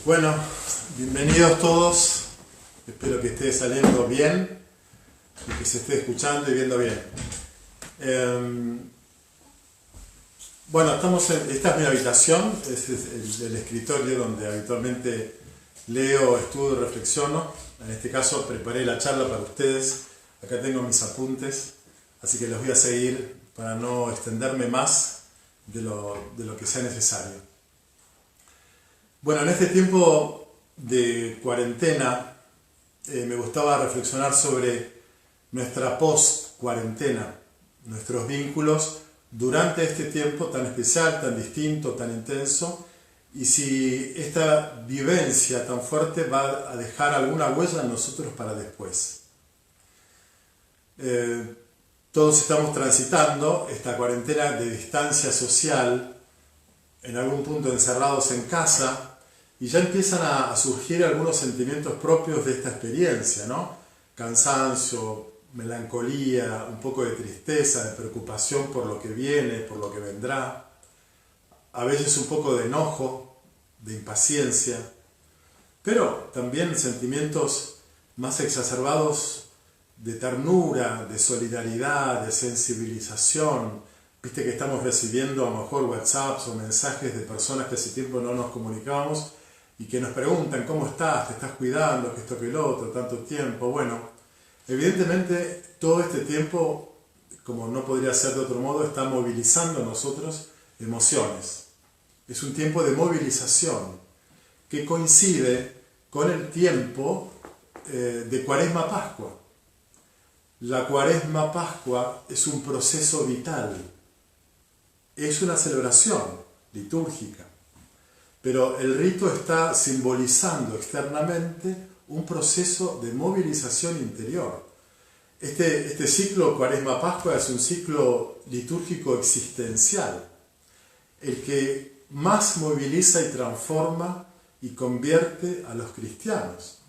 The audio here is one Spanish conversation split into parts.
Bueno, bienvenidos todos. Espero que esté saliendo bien y que se esté escuchando y viendo bien. Bueno, esta es mi habitación, es el escritorio donde habitualmente leo, estudio y reflexiono. En este caso preparé la charla para ustedes. Acá tengo mis apuntes, así que los voy a seguir para no extenderme más de lo que sea necesario. Bueno, en este tiempo de cuarentena me gustaba reflexionar sobre nuestra post-cuarentena, nuestros vínculos durante este tiempo tan especial, tan distinto, tan intenso, y si esta vivencia tan fuerte va a dejar alguna huella en nosotros para después. Todos estamos transitando esta cuarentena de distancia social, en algún punto encerrados en casa, y ya empiezan a surgir algunos sentimientos propios de esta experiencia, ¿no? Cansancio, melancolía, un poco de tristeza, de preocupación por lo que viene, por lo que vendrá, a veces un poco de enojo, de impaciencia, pero también sentimientos más exacerbados de ternura, de solidaridad, de sensibilización. Viste que estamos recibiendo a lo mejor WhatsApps o mensajes de personas que hace tiempo no nos comunicábamos y que nos preguntan ¿cómo estás? ¿Te estás cuidando? ¿Que esto que el otro? ¿Tanto tiempo? Bueno, evidentemente todo este tiempo, como no podría ser de otro modo, está movilizando en nosotros emociones. Es un tiempo de movilización que coincide con el tiempo de Cuaresma-Pascua. La Cuaresma-Pascua es un proceso vital. Es una celebración litúrgica, pero el rito está simbolizando externamente un proceso de movilización interior. Este ciclo Cuaresma-Pascua es un ciclo litúrgico existencial, el que más moviliza y transforma y convierte a los cristianos.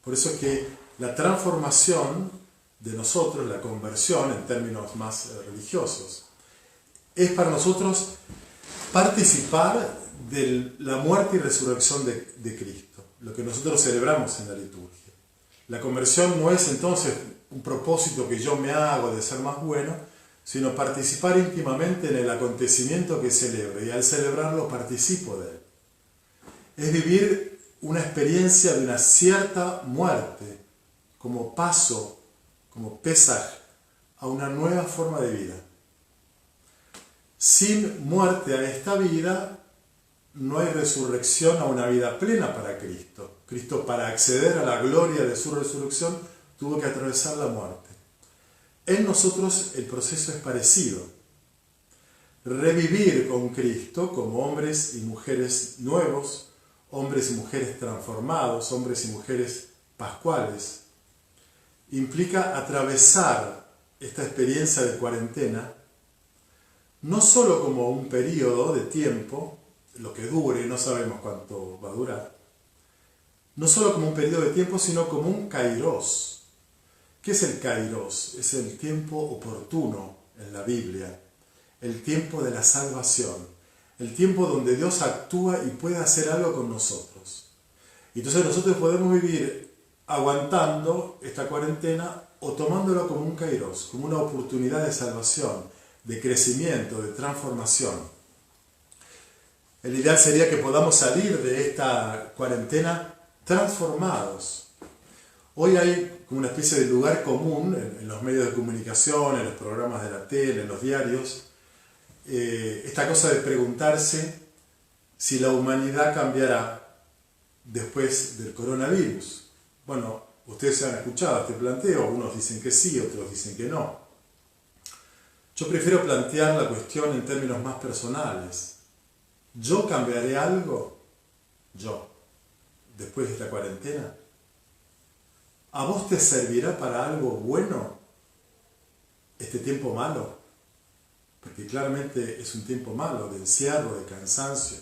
Por eso es que la transformación de nosotros, la conversión en términos más religiosos, es para nosotros participar de la muerte y resurrección de Cristo, lo que nosotros celebramos en la liturgia. La conversión no es entonces un propósito que yo me hago de ser más bueno, sino participar íntimamente en el acontecimiento que celebro, y al celebrarlo participo de él. Es vivir una experiencia de una cierta muerte como paso, como Pesaj, a una nueva forma de vida. Sin muerte a esta vida, no hay resurrección a una vida plena para Cristo. Cristo, para acceder a la gloria de su resurrección, tuvo que atravesar la muerte. En nosotros el proceso es parecido. Revivir con Cristo como hombres y mujeres nuevos, hombres y mujeres transformados, hombres y mujeres pascuales, implica atravesar esta experiencia de cuarentena no solo como un periodo de tiempo, lo que dure, no sabemos cuánto va a durar, no solo como un periodo de tiempo, sino como un kairos. ¿Qué es el kairos? Es el tiempo oportuno en la Biblia, el tiempo de la salvación, el tiempo donde Dios actúa y puede hacer algo con nosotros. Y entonces nosotros podemos vivir aguantando esta cuarentena o tomándolo como un kairos, como una oportunidad de salvación, de crecimiento, de transformación. El ideal sería que podamos salir de esta cuarentena transformados. Hoy hay como una especie de lugar común en los medios de comunicación, en los programas de la tele, en los diarios, esta cosa de preguntarse si la humanidad cambiará después del coronavirus. Bueno, ustedes han escuchado este planteo, unos dicen que sí, otros dicen que no. Yo prefiero plantear la cuestión en términos más personales. ¿Yo cambiaré algo? Yo, después de esta cuarentena. ¿A vos te servirá para algo bueno este tiempo malo? Porque claramente es un tiempo malo, de encierro, de cansancio,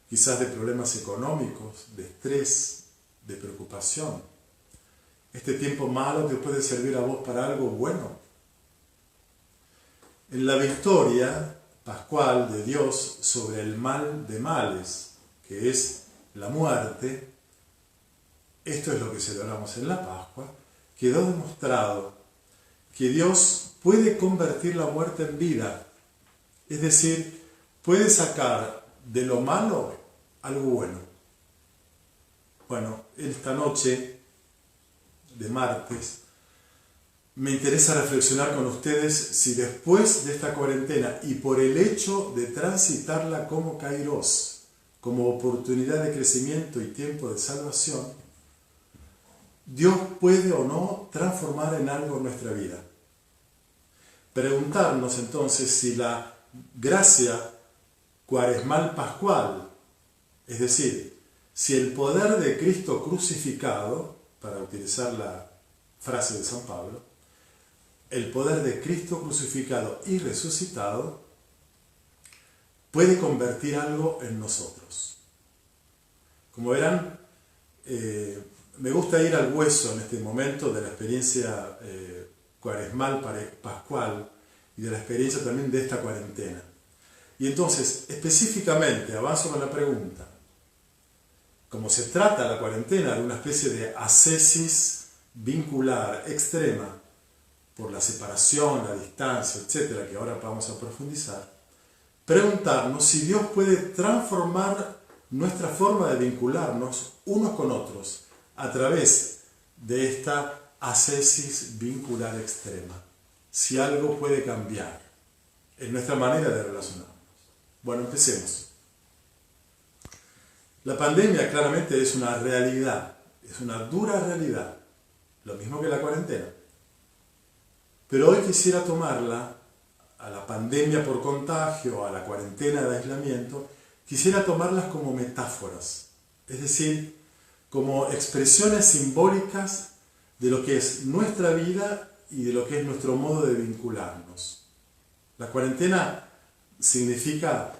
quizás de problemas económicos, de estrés, de preocupación. ¿Este tiempo malo te puede servir a vos para algo bueno? En la victoria pascual de Dios sobre el mal de males, que es la muerte, esto es lo que celebramos en la Pascua, quedó demostrado que Dios puede convertir la muerte en vida, es decir, puede sacar de lo malo algo bueno. Bueno, esta noche de martes me interesa reflexionar con ustedes si después de esta cuarentena y por el hecho de transitarla como kairos, como oportunidad de crecimiento y tiempo de salvación, Dios puede o no transformar en algo nuestra vida. Preguntarnos entonces si la gracia cuaresmal pascual, es decir, si el poder de Cristo crucificado, para utilizar la frase de San Pablo, el poder de Cristo crucificado y resucitado puede convertir algo en nosotros. Como verán, me gusta ir al hueso en este momento de la experiencia cuaresmal, pascual, y de la experiencia también de esta cuarentena. Y entonces, específicamente, avanzo con la pregunta. Como se trata la cuarentena de una especie de ascesis vincular extrema por la separación, la distancia, etcétera, que ahora vamos a profundizar, preguntarnos si Dios puede transformar nuestra forma de vincularnos unos con otros a través de esta ascesis vincular extrema. Si algo puede cambiar en nuestra manera de relacionarnos. Bueno, empecemos. La pandemia claramente es una realidad, es una dura realidad, lo mismo que la cuarentena. Pero hoy quisiera tomarla, a la pandemia por contagio, a la cuarentena de aislamiento, quisiera tomarlas como metáforas, es decir, como expresiones simbólicas de lo que es nuestra vida y de lo que es nuestro modo de vincularnos. La cuarentena significa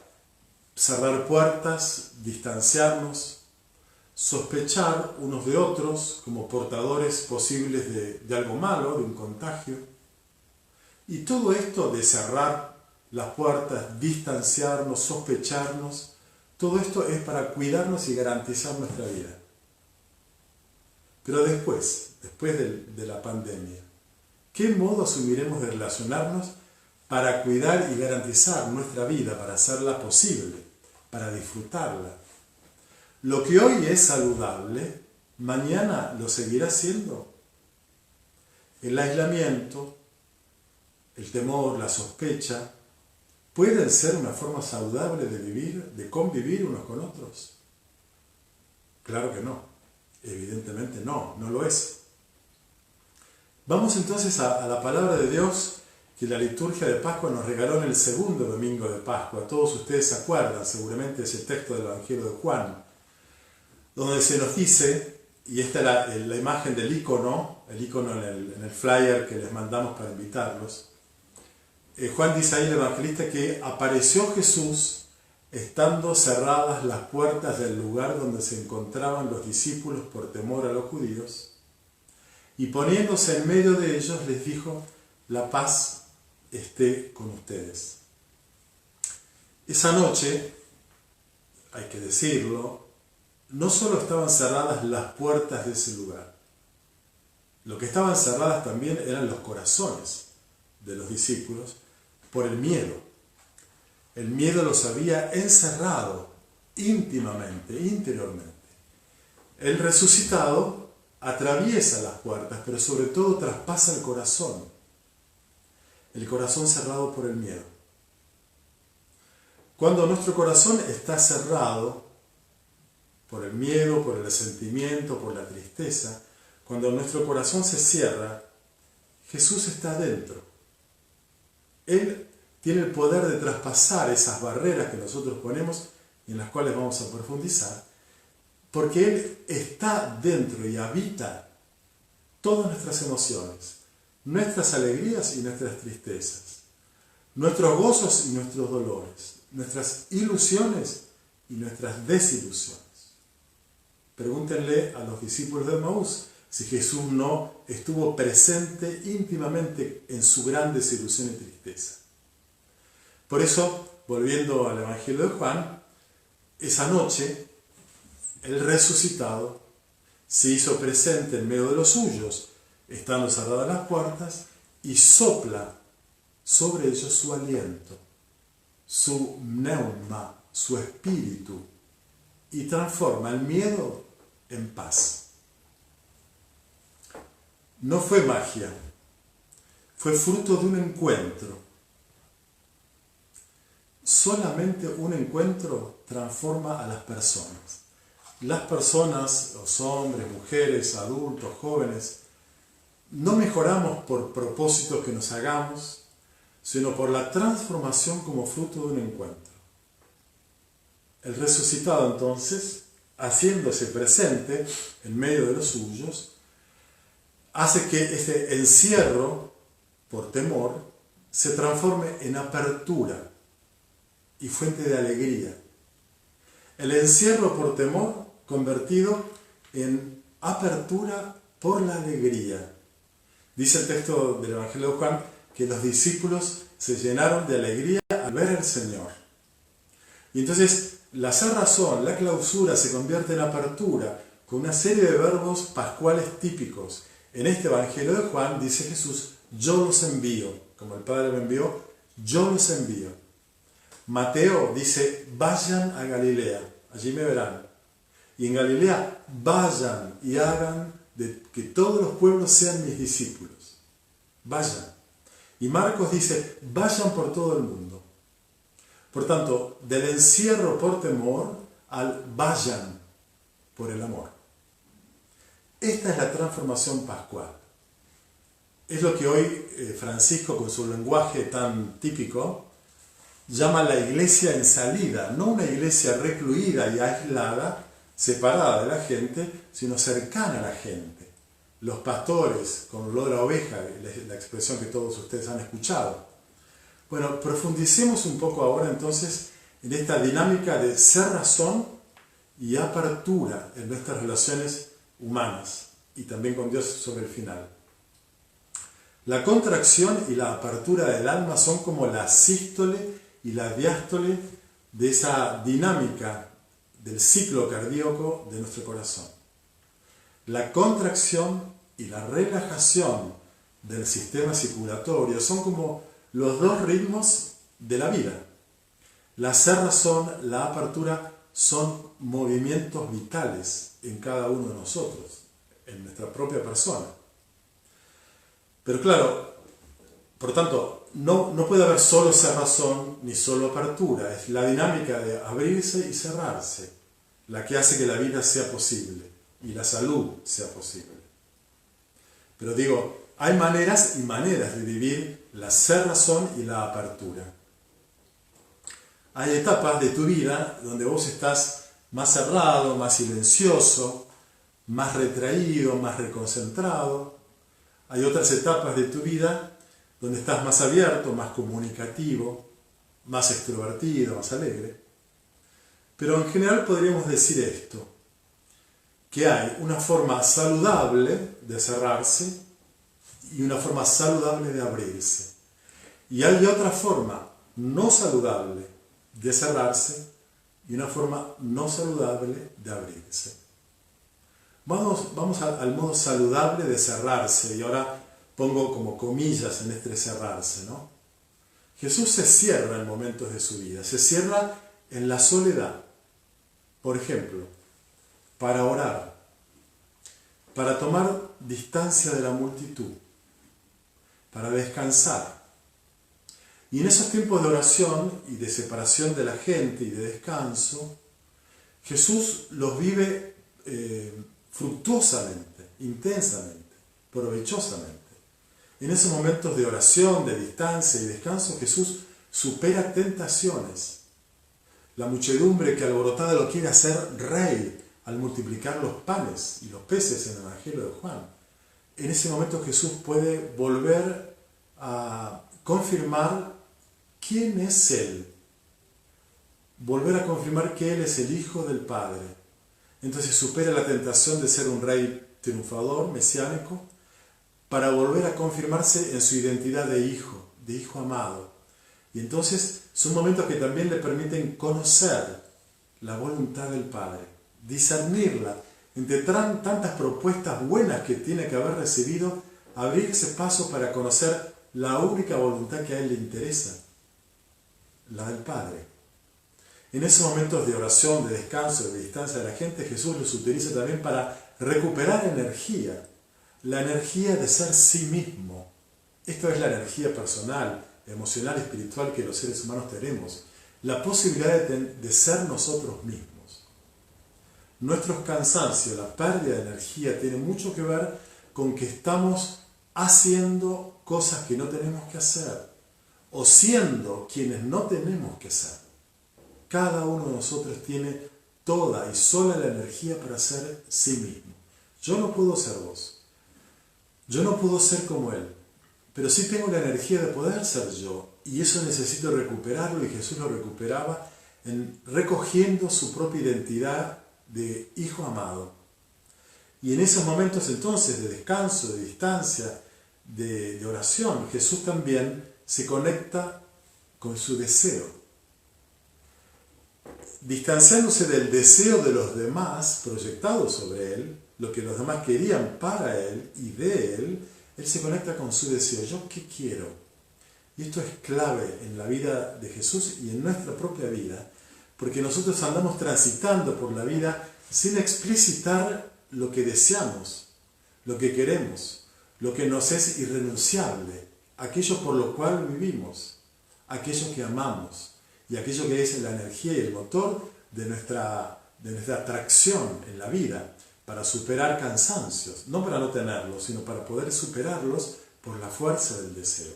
cerrar puertas, distanciarnos, sospechar unos de otros como portadores posibles de algo malo, de un contagio. Y todo esto de cerrar las puertas, distanciarnos, sospecharnos, todo esto es para cuidarnos y garantizar nuestra vida. Pero después de la pandemia, ¿qué modo asumiremos de relacionarnos para cuidar y garantizar nuestra vida, para hacerla posible, para disfrutarla? Lo que hoy es saludable, mañana lo seguirá siendo. El aislamiento, el temor, la sospecha, ¿pueden ser una forma saludable de vivir, de convivir unos con otros? Claro que no. Evidentemente no lo es. Vamos entonces a la palabra de Dios que la liturgia de Pascua nos regaló en el segundo domingo de Pascua. Todos ustedes se acuerdan seguramente de ese texto del Evangelio de Juan, donde se nos dice, y esta es la imagen del icono, el icono en el flyer que les mandamos para invitarlos. Juan dice ahí el evangelista que apareció Jesús estando cerradas las puertas del lugar donde se encontraban los discípulos por temor a los judíos, y poniéndose en medio de ellos les dijo: la paz esté con ustedes. Esa noche, hay que decirlo, no solo estaban cerradas las puertas de ese lugar, lo que estaban cerradas también eran los corazones de los discípulos por el miedo. El miedo los había encerrado íntimamente, interiormente. El resucitado atraviesa las puertas, pero sobre todo traspasa el corazón cerrado por el miedo. Cuando nuestro corazón está cerrado por el miedo, por el resentimiento, por la tristeza, cuando nuestro corazón se cierra, Jesús está dentro. Él tiene el poder de traspasar esas barreras que nosotros ponemos y en las cuales vamos a profundizar, porque Él está dentro y habita todas nuestras emociones, nuestras alegrías y nuestras tristezas, nuestros gozos y nuestros dolores, nuestras ilusiones y nuestras desilusiones. Pregúntenle a los discípulos de Maús si Jesús no estuvo presente íntimamente en su gran desilusión y tristeza. Por eso, volviendo al Evangelio de Juan, esa noche el resucitado se hizo presente en medio de los suyos, estando cerradas las puertas, y sopla sobre ellos su aliento, su pneuma, su espíritu, y transforma el miedo en paz. No fue magia, fue fruto de un encuentro. Solamente un encuentro transforma a las personas. Las personas, los hombres, mujeres, adultos, jóvenes, no mejoramos por propósitos que nos hagamos, sino por la transformación como fruto de un encuentro. El resucitado entonces, haciéndose presente en medio de los suyos, hace que este encierro por temor se transforme en apertura y fuente de alegría. El encierro por temor convertido en apertura por la alegría. Dice el texto del Evangelio de Juan que los discípulos se llenaron de alegría al ver al Señor. Y entonces la cerrazón, la clausura se convierte en apertura con una serie de verbos pascuales típicos. En este Evangelio de Juan dice Jesús, yo los envío, como el Padre me envió, yo los envío. Mateo dice, vayan a Galilea, allí me verán. Y en Galilea, vayan y hagan de que todos los pueblos sean mis discípulos. Vayan. Y Marcos dice, vayan por todo el mundo. Por tanto, del encierro por temor al vayan por el amor. Esta es la transformación pascual. Es lo que hoy Francisco, con su lenguaje tan típico, llama la iglesia en salida, no una iglesia recluida y aislada, separada de la gente, sino cercana a la gente. Los pastores, con olor a oveja, la expresión que todos ustedes han escuchado. Bueno, profundicemos un poco ahora entonces en esta dinámica de cerrazón y apertura en nuestras relaciones humanas y también con Dios sobre el final. La contracción y la apertura del alma son como la sístole y la diástole de esa dinámica del ciclo cardíaco de nuestro corazón. La contracción y la relajación del sistema circulatorio son como los dos ritmos de la vida. La cerrazón, la apertura son movimientos vitales en cada uno de nosotros, en nuestra propia persona. Pero claro, por tanto, no puede haber solo cerrazón ni solo apertura. Es la dinámica de abrirse y cerrarse la que hace que la vida sea posible y la salud sea posible. Pero digo, hay maneras y maneras de vivir la cerrazón y la apertura. Hay etapas de tu vida donde vos estás más cerrado, más silencioso, más retraído, más reconcentrado. Hay otras etapas de tu vida donde estás más abierto, más comunicativo, más extrovertido, más alegre. Pero en general podríamos decir esto, que hay una forma saludable de cerrarse y una forma saludable de abrirse. Y hay otra forma no saludable de cerrarse y una forma no saludable de abrirse. Vamos al modo saludable de cerrarse, y ahora pongo como comillas en este cerrarse, ¿no? Jesús se cierra en momentos de su vida, se cierra en la soledad, por ejemplo, para orar, para tomar distancia de la multitud, para descansar. Y en esos tiempos de oración y de separación de la gente y de descanso, Jesús los vive fructuosamente, intensamente, provechosamente. En esos momentos de oración, de distancia y descanso, Jesús supera tentaciones. La muchedumbre que alborotada lo quiere hacer rey al multiplicar los panes y los peces en el Evangelio de Juan. En ese momento Jesús puede volver a confirmar quién es Él. Volver a confirmar que Él es el Hijo del Padre. Entonces supera la tentación de ser un rey triunfador, mesiánico, para volver a confirmarse en su identidad de hijo amado. Y entonces son momentos que también le permiten conocer la voluntad del Padre, discernirla, entre tantas propuestas buenas que tiene que haber recibido, abrirse paso para conocer la única voluntad que a él le interesa, la del Padre. En esos momentos de oración, de descanso, de distancia de la gente, Jesús los utiliza también para recuperar energía, la energía de ser sí mismo. Esto es la energía personal, emocional, espiritual que los seres humanos tenemos, la posibilidad de ser nosotros mismos. Nuestros cansancios, la pérdida de energía, tiene mucho que ver con que estamos haciendo cosas que no tenemos que hacer o siendo quienes no tenemos que ser. Cada uno de nosotros tiene toda y sola la energía para ser sí mismo. Yo no puedo ser vos, yo no puedo ser como él, pero sí tengo la energía de poder ser yo, y eso necesito recuperarlo, y Jesús lo recuperaba recogiendo su propia identidad de hijo amado. Y en esos momentos entonces de descanso, de distancia, de oración, Jesús también se conecta con su deseo. Distanciándose del deseo de los demás proyectado sobre él, lo que los demás querían para él y de él, él se conecta con su deseo. ¿Yo qué quiero? Y esto es clave en la vida de Jesús y en nuestra propia vida, porque nosotros andamos transitando por la vida sin explicitar lo que deseamos, lo que queremos, lo que nos es irrenunciable, aquello por lo cual vivimos, aquello que amamos y aquello que es la energía y el motor de nuestra atracción en la vida para superar cansancios, no para no tenerlos, sino para poder superarlos por la fuerza del deseo.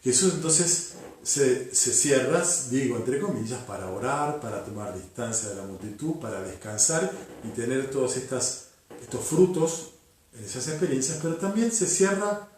Jesús entonces se cierra, digo entre comillas, para orar, para tomar distancia de la multitud, para descansar y tener todos estos frutos en esas experiencias, pero también se cierra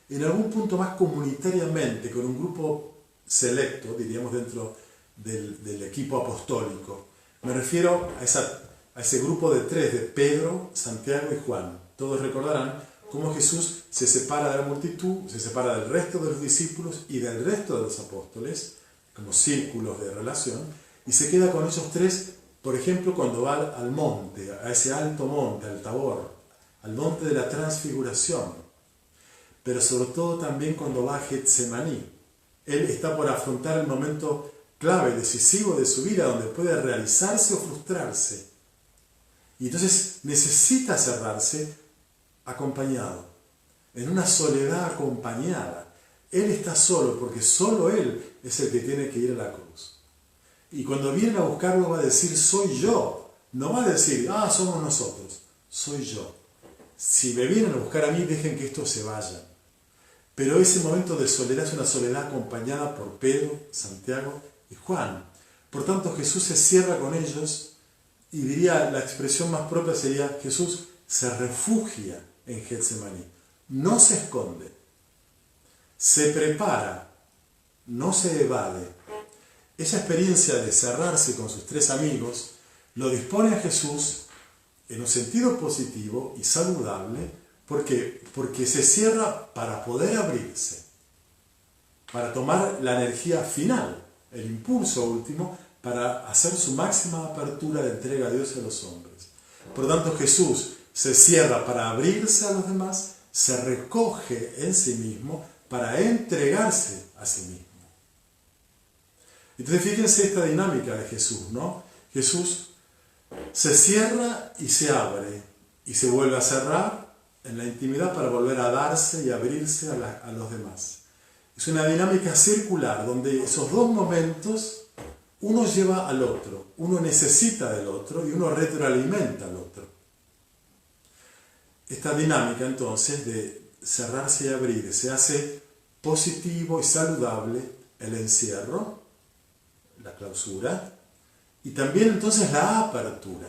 en algún punto más comunitariamente, con un grupo selecto, diríamos dentro del equipo apostólico. Me refiero a ese grupo de tres, de Pedro, Santiago y Juan. Todos recordarán cómo Jesús se separa de la multitud, se separa del resto de los discípulos y del resto de los apóstoles, como círculos de relación, y se queda con esos tres, por ejemplo, cuando va al monte, a ese alto monte, al Tabor, al monte de la transfiguración, pero sobre todo también cuando va a Getsemaní. Él está por afrontar el momento clave, decisivo de su vida, donde puede realizarse o frustrarse. Y entonces necesita cerrarse acompañado, en una soledad acompañada. Él está solo porque solo Él es el que tiene que ir a la cruz. Y cuando vienen a buscarlo va a decir, soy yo. No va a decir, somos nosotros. Soy yo. Si me vienen a buscar a mí, dejen que estos se vayan. Pero ese momento de soledad es una soledad acompañada por Pedro, Santiago y Juan. Por tanto, Jesús se cierra con ellos y diría, la expresión más propia sería, Jesús se refugia en Getsemaní, no se esconde, se prepara, no se evade. Esa experiencia de cerrarse con sus tres amigos lo dispone a Jesús en un sentido positivo y saludable, porque se cierra para poder abrirse, para tomar la energía final, el impulso último, para hacer su máxima apertura de entrega a Dios y a los hombres. Por lo tanto, Jesús se cierra para abrirse a los demás, se recoge en sí mismo para entregarse a sí mismo. Entonces fíjense esta dinámica de Jesús, ¿no? Jesús se cierra y se abre, y se vuelve a cerrar en la intimidad para volver a darse y abrirse a los demás. Es una dinámica circular donde esos dos momentos uno lleva al otro, uno necesita del otro y uno retroalimenta al otro. Esta dinámica entonces de cerrarse y abrir se hace positivo y saludable el encierro, la clausura, y también entonces la apertura.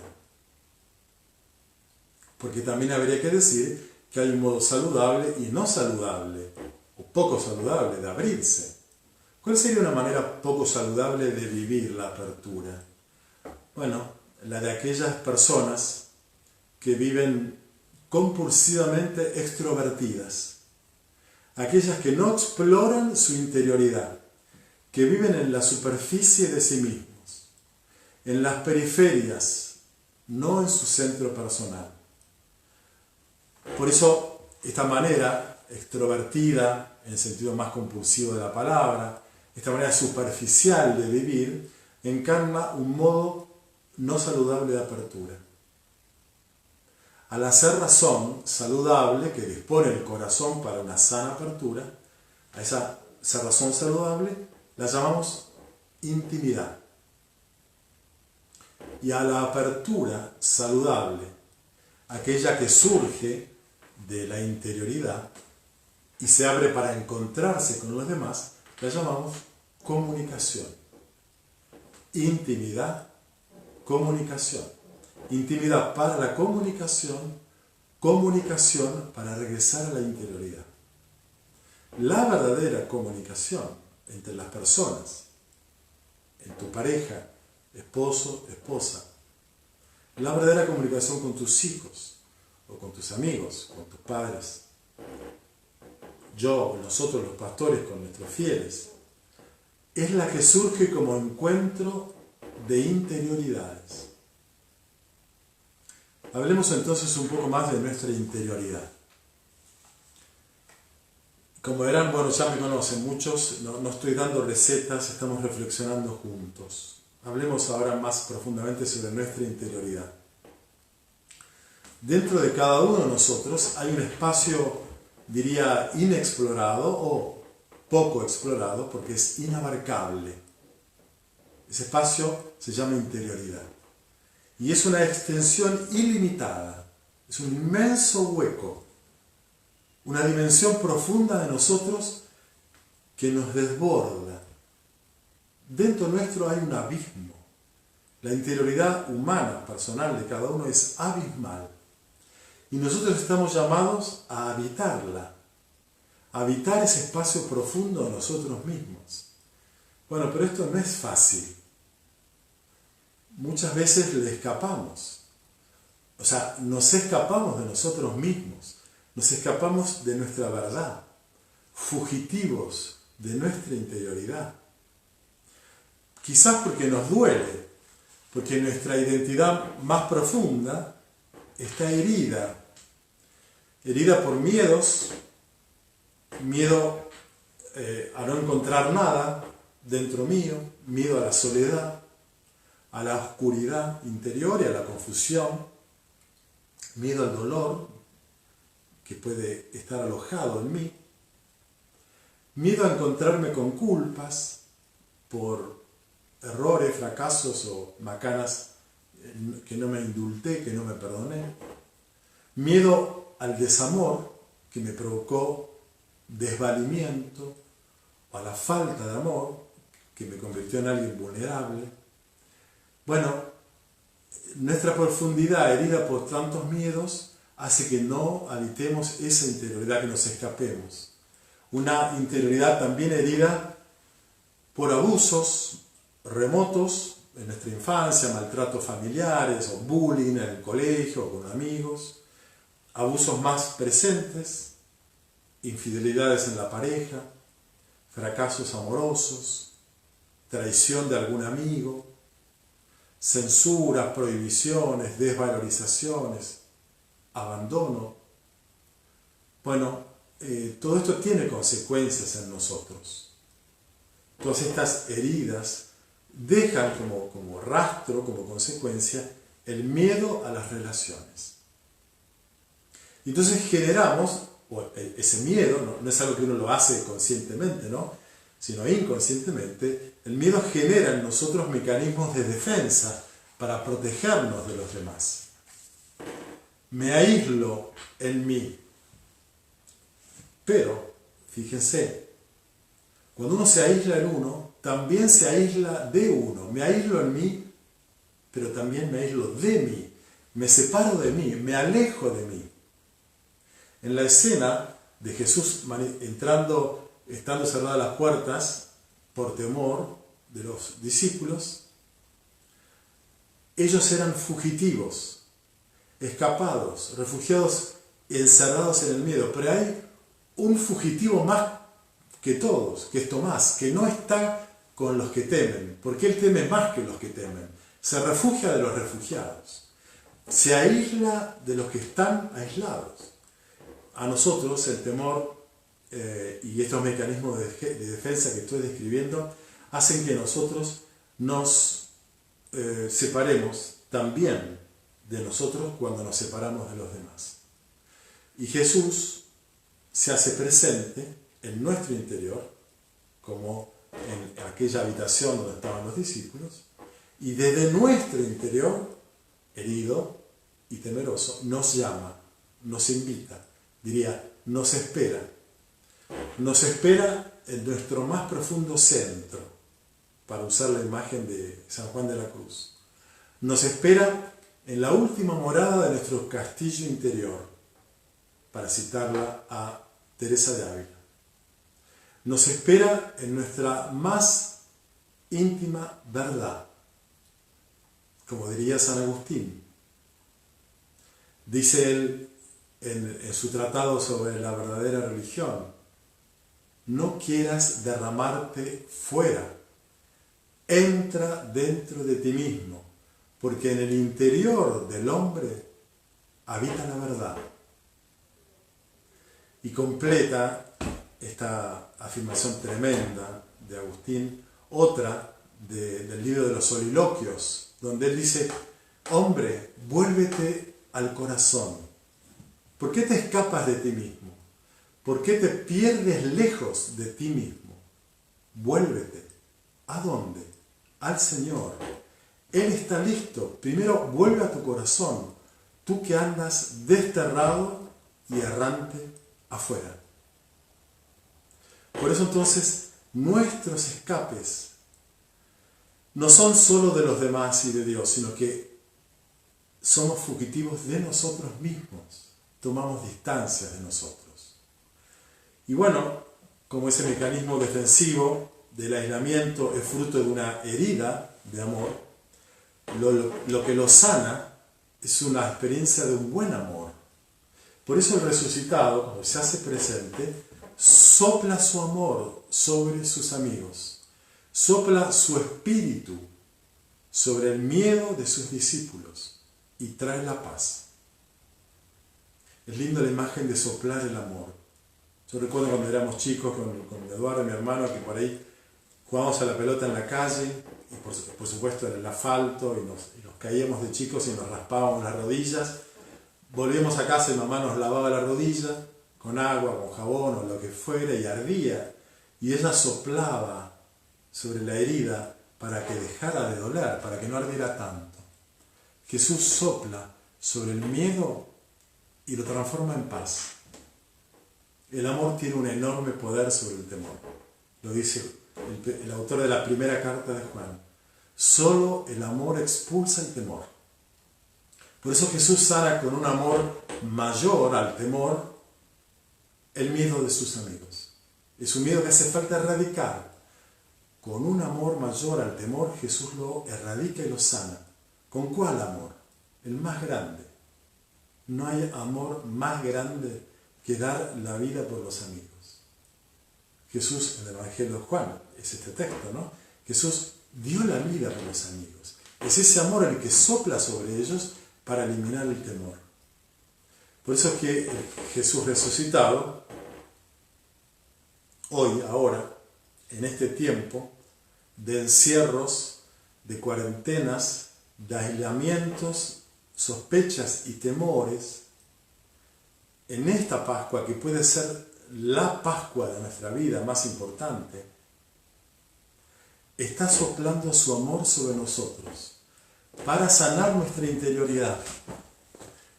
Porque también habría que decir que hay un modo saludable y no saludable, o poco saludable, de abrirse. ¿Cuál sería una manera poco saludable de vivir la apertura? Bueno, la de aquellas personas que viven compulsivamente extrovertidas, aquellas que no exploran su interioridad, que viven en la superficie de sí mismos, en las periferias, no en su centro personal. Por eso, esta manera extrovertida, en el sentido más compulsivo de la palabra, esta manera superficial de vivir, encarna un modo no saludable de apertura. Al hacer razón saludable que dispone el corazón para una sana apertura, a esa razón saludable la llamamos intimidad. Y a la apertura saludable, aquella que surge de la interioridad y se abre para encontrarse con los demás, la llamamos comunicación. Intimidad, comunicación. Intimidad para la comunicación, comunicación para regresar a la interioridad. La verdadera comunicación entre las personas, en tu pareja, esposo, esposa, la verdadera comunicación con tus hijos, o con tus amigos, con tus padres, yo o nosotros los pastores con nuestros fieles, es la que surge como encuentro de interioridades. Hablemos entonces un poco más de nuestra interioridad. Como verán, bueno, ya me conocen muchos, no estoy dando recetas, estamos reflexionando juntos. Hablemos ahora más profundamente sobre nuestra interioridad. Dentro de cada uno de nosotros hay un espacio, diría, inexplorado o poco explorado, porque es inabarcable. Ese espacio se llama interioridad. Y es una extensión ilimitada, es un inmenso hueco, una dimensión profunda de nosotros que nos desborda. Dentro nuestro hay un abismo. La interioridad humana, personal de cada uno es abismal. Y nosotros estamos llamados a habitarla, a habitar ese espacio profundo de nosotros mismos. Bueno, pero esto no es fácil. Muchas veces le escapamos. O sea, nos escapamos de nosotros mismos, nos escapamos de nuestra verdad, fugitivos de nuestra interioridad. Quizás porque nos duele, porque nuestra identidad más profunda está herida. Herida por miedos, miedo a no encontrar nada dentro mío, miedo a la soledad, a la oscuridad interior y a la confusión, miedo al dolor que puede estar alojado en mí, miedo a encontrarme con culpas por errores, fracasos o macanas que no me indulté, que no me perdoné, miedo al desamor que me provocó desvalimiento o a la falta de amor que me convirtió en alguien vulnerable. Bueno, nuestra profundidad herida por tantos miedos hace que no habitemos esa interioridad, que nos escapemos. Una interioridad también herida por abusos remotos en nuestra infancia, maltratos familiares o bullying en el colegio o con amigos, abusos más presentes, infidelidades en la pareja, fracasos amorosos, traición de algún amigo, censuras, prohibiciones, desvalorizaciones, abandono. Bueno, todo esto tiene consecuencias en nosotros. Todas estas heridas dejan como rastro, como consecuencia, el miedo a las relaciones. Entonces generamos, ese miedo, no es algo que uno lo hace conscientemente, ¿no?, sino inconscientemente, el miedo genera en nosotros mecanismos de defensa para protegernos de los demás. Me aíslo en mí. Pero, fíjense, cuando uno se aísla en uno, también se aísla de uno. Me aíslo en mí, pero también me aíslo de mí. Me separo de mí, me alejo de mí. En la escena de Jesús estando cerradas las puertas por temor de los discípulos, ellos eran fugitivos, escapados, refugiados, encerrados en el miedo. Pero hay un fugitivo más que todos, que es Tomás, que no está con los que temen, porque él teme más que los que temen. se refugia de los refugiados, se aísla de los que están aislados. A nosotros el temor y estos mecanismos de defensa que estoy describiendo hacen que nosotros nos separemos también de nosotros cuando nos separamos de los demás. Y Jesús se hace presente en nuestro interior, como en aquella habitación donde estaban los discípulos, y desde nuestro interior, herido y temeroso, nos llama, nos invita, diría, nos espera. Nos espera en nuestro más profundo centro, para usar la imagen de San Juan de la Cruz. Nos espera en la última morada de nuestro castillo interior, para citarla a Teresa de Ávila. Nos espera en nuestra más íntima verdad, como diría San Agustín. Dice él en su tratado sobre la verdadera religión: no quieras derramarte fuera, entra dentro de ti mismo, porque en el interior del hombre habita la verdad. Y completa esta afirmación tremenda de Agustín otra del libro de los Soliloquios, donde él dice: hombre, vuélvete al corazón. ¿Por qué te escapas de ti mismo? ¿Por qué te pierdes lejos de ti mismo? Vuélvete. ¿A dónde? Al Señor. Él está listo. Primero vuelve a tu corazón, tú que andas desterrado y errante afuera. Por eso entonces nuestros escapes no son solo de los demás y de Dios, sino que somos fugitivos de nosotros mismos, tomamos distancia de nosotros. Y bueno, como ese mecanismo defensivo del aislamiento es fruto de una herida de amor, lo que lo sana es una experiencia de un buen amor. Por eso el resucitado, cuando se hace presente, sopla su amor sobre sus amigos, sopla su espíritu sobre el miedo de sus discípulos y trae la paz. Es linda la imagen de soplar el amor. Yo recuerdo cuando éramos chicos con Eduardo, mi hermano, que por ahí jugábamos a la pelota en la calle y por supuesto en el asfalto y nos caíamos de chicos y nos raspábamos las rodillas. Volvíamos a casa y mamá nos lavaba la rodilla con agua, con jabón o lo que fuera y ardía. Y ella soplaba sobre la herida para que dejara de doler, para que no ardiera tanto. Jesús sopla sobre el miedo y lo transforma en paz. El amor tiene un enorme poder sobre el temor. Lo dice el autor de la primera carta de Juan. Solo el amor expulsa el temor. Por eso Jesús sana con un amor mayor al temor el miedo de sus amigos. Es un miedo que hace falta erradicar. Con un amor mayor al temor, Jesús lo erradica y lo sana. ¿Con cuál amor? El más grande. No hay amor más grande que dar la vida por los amigos. Jesús, en el Evangelio de Juan, es este texto, ¿no? Jesús dio la vida por los amigos. Es ese amor el que sopla sobre ellos para eliminar el temor. Por eso es que Jesús resucitado, hoy, ahora, en este tiempo de encierros, de cuarentenas, de aislamientos, sospechas y temores, en esta Pascua, que puede ser la Pascua de nuestra vida más importante, está soplando su amor sobre nosotros para sanar nuestra interioridad,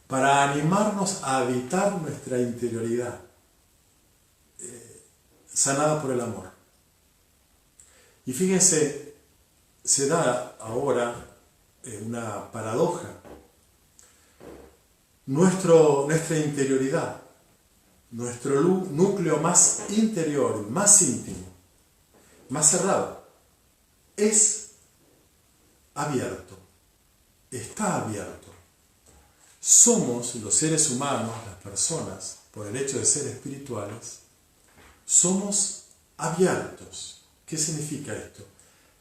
para animarnos a habitar nuestra interioridad, sanada por el amor. Y fíjense, se da ahora una paradoja. Nuestra interioridad, nuestro núcleo más interior, más íntimo, más cerrado, es abierto, está abierto. Somos los seres humanos, las personas, por el hecho de ser espirituales, somos abiertos. ¿Qué significa esto?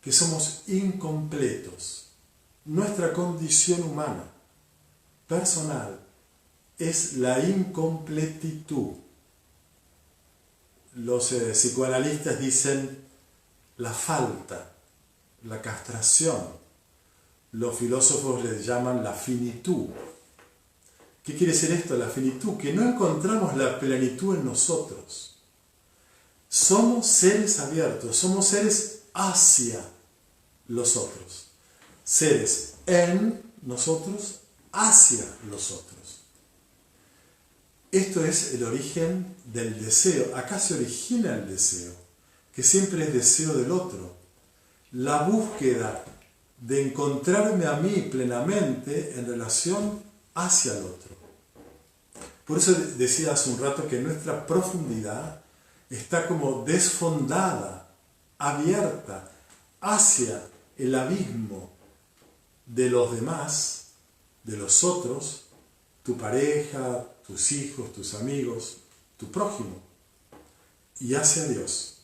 Que somos incompletos. nuestra condición humana, personal, es la incompletitud. Los psicoanalistas dicen la falta, la castración. Los filósofos le llaman la finitud. ¿Qué quiere decir esto? La finitud, que no encontramos la plenitud en nosotros. Somos seres abiertos, somos seres hacia los otros. Seres en nosotros, hacia los otros. Esto es el origen del deseo. Acá se origina el deseo, que siempre es deseo del otro. La búsqueda de encontrarme a mí plenamente en relación hacia el otro. Por eso decía hace un rato que nuestra profundidad está como desfondada, abierta hacia el abismo de los demás, de los otros, tu pareja, tus hijos, tus amigos, tu prójimo, y hacia Dios.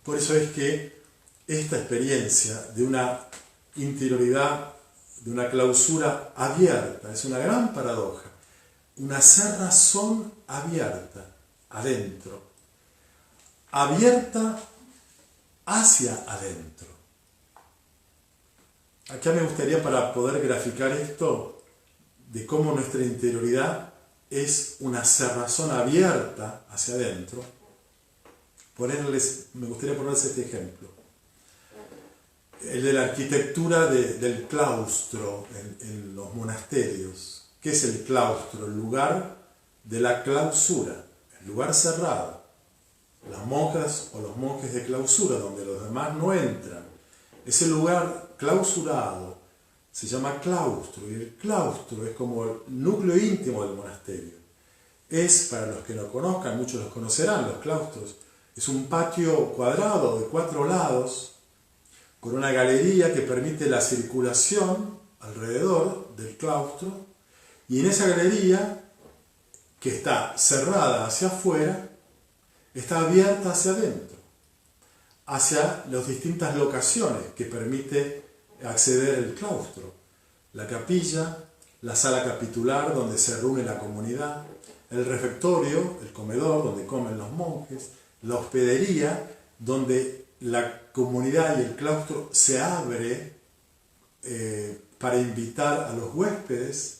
Por eso es que esta experiencia de una interioridad, de una clausura abierta, es una gran paradoja, una cerrazón abierta, adentro, abierta hacia adentro. Acá me gustaría, para poder graficar esto, de cómo nuestra interioridad es una cerrazón abierta hacia adentro, me gustaría ponerles este ejemplo. El de la arquitectura del claustro en los monasterios. ¿Qué es el claustro? El lugar de la clausura, el lugar cerrado. Las monjas o los monjes de clausura, donde los demás no entran. Ese lugar clausurado se llama claustro, y el claustro es como el núcleo íntimo del monasterio. Es, para los que no conozcan, muchos los conocerán, los claustros, es un patio cuadrado de 4 lados, con una galería que permite la circulación alrededor del claustro, y en esa galería, que está cerrada hacia afuera, está abierta hacia adentro, hacia las distintas locaciones que permite acceder el claustro. La capilla, la sala capitular donde se reúne la comunidad, el refectorio, el comedor donde comen los monjes, la hospedería donde la comunidad y el claustro se abre para invitar a los huéspedes,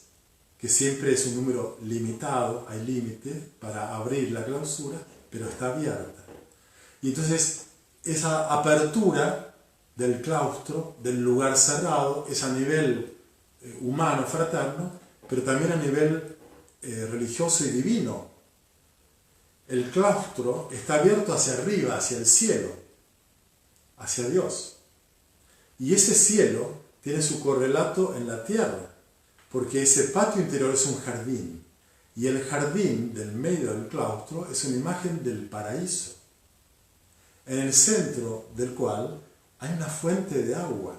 que siempre es un número limitado, hay límite para abrir la clausura, pero está abierta. Y entonces esa apertura del claustro, del lugar cerrado, es a nivel humano, fraterno, pero también a nivel religioso y divino. El claustro está abierto hacia arriba, hacia el cielo, hacia Dios. Y ese cielo tiene su correlato en la tierra, porque ese patio interior es un jardín, y el jardín del medio del claustro es una imagen del paraíso, en el centro del cual hay una fuente de agua,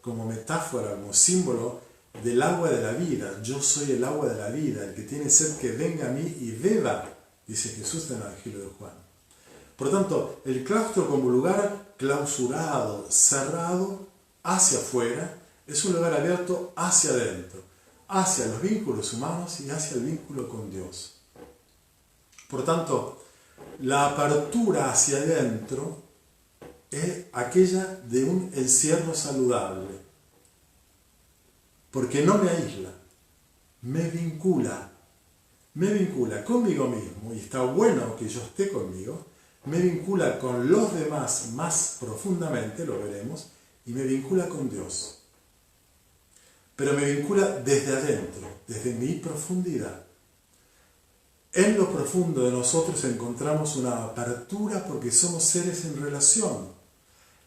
como metáfora, como símbolo del agua de la vida. Yo soy el agua de la vida, el que tiene sed que venga a mí y beba, dice Jesús en el Evangelio de Juan. Por lo tanto, el claustro como lugar clausurado, cerrado, hacia afuera, es un lugar abierto hacia adentro, hacia los vínculos humanos y hacia el vínculo con Dios. Por tanto, la apertura hacia adentro es aquella de un encierro saludable, porque no me aísla, me vincula conmigo mismo, y está bueno que yo esté conmigo, me vincula con los demás más profundamente, lo veremos, y me vincula con Dios. Pero me vincula desde adentro, desde mi profundidad. En lo profundo de nosotros encontramos una apertura porque somos seres en relación.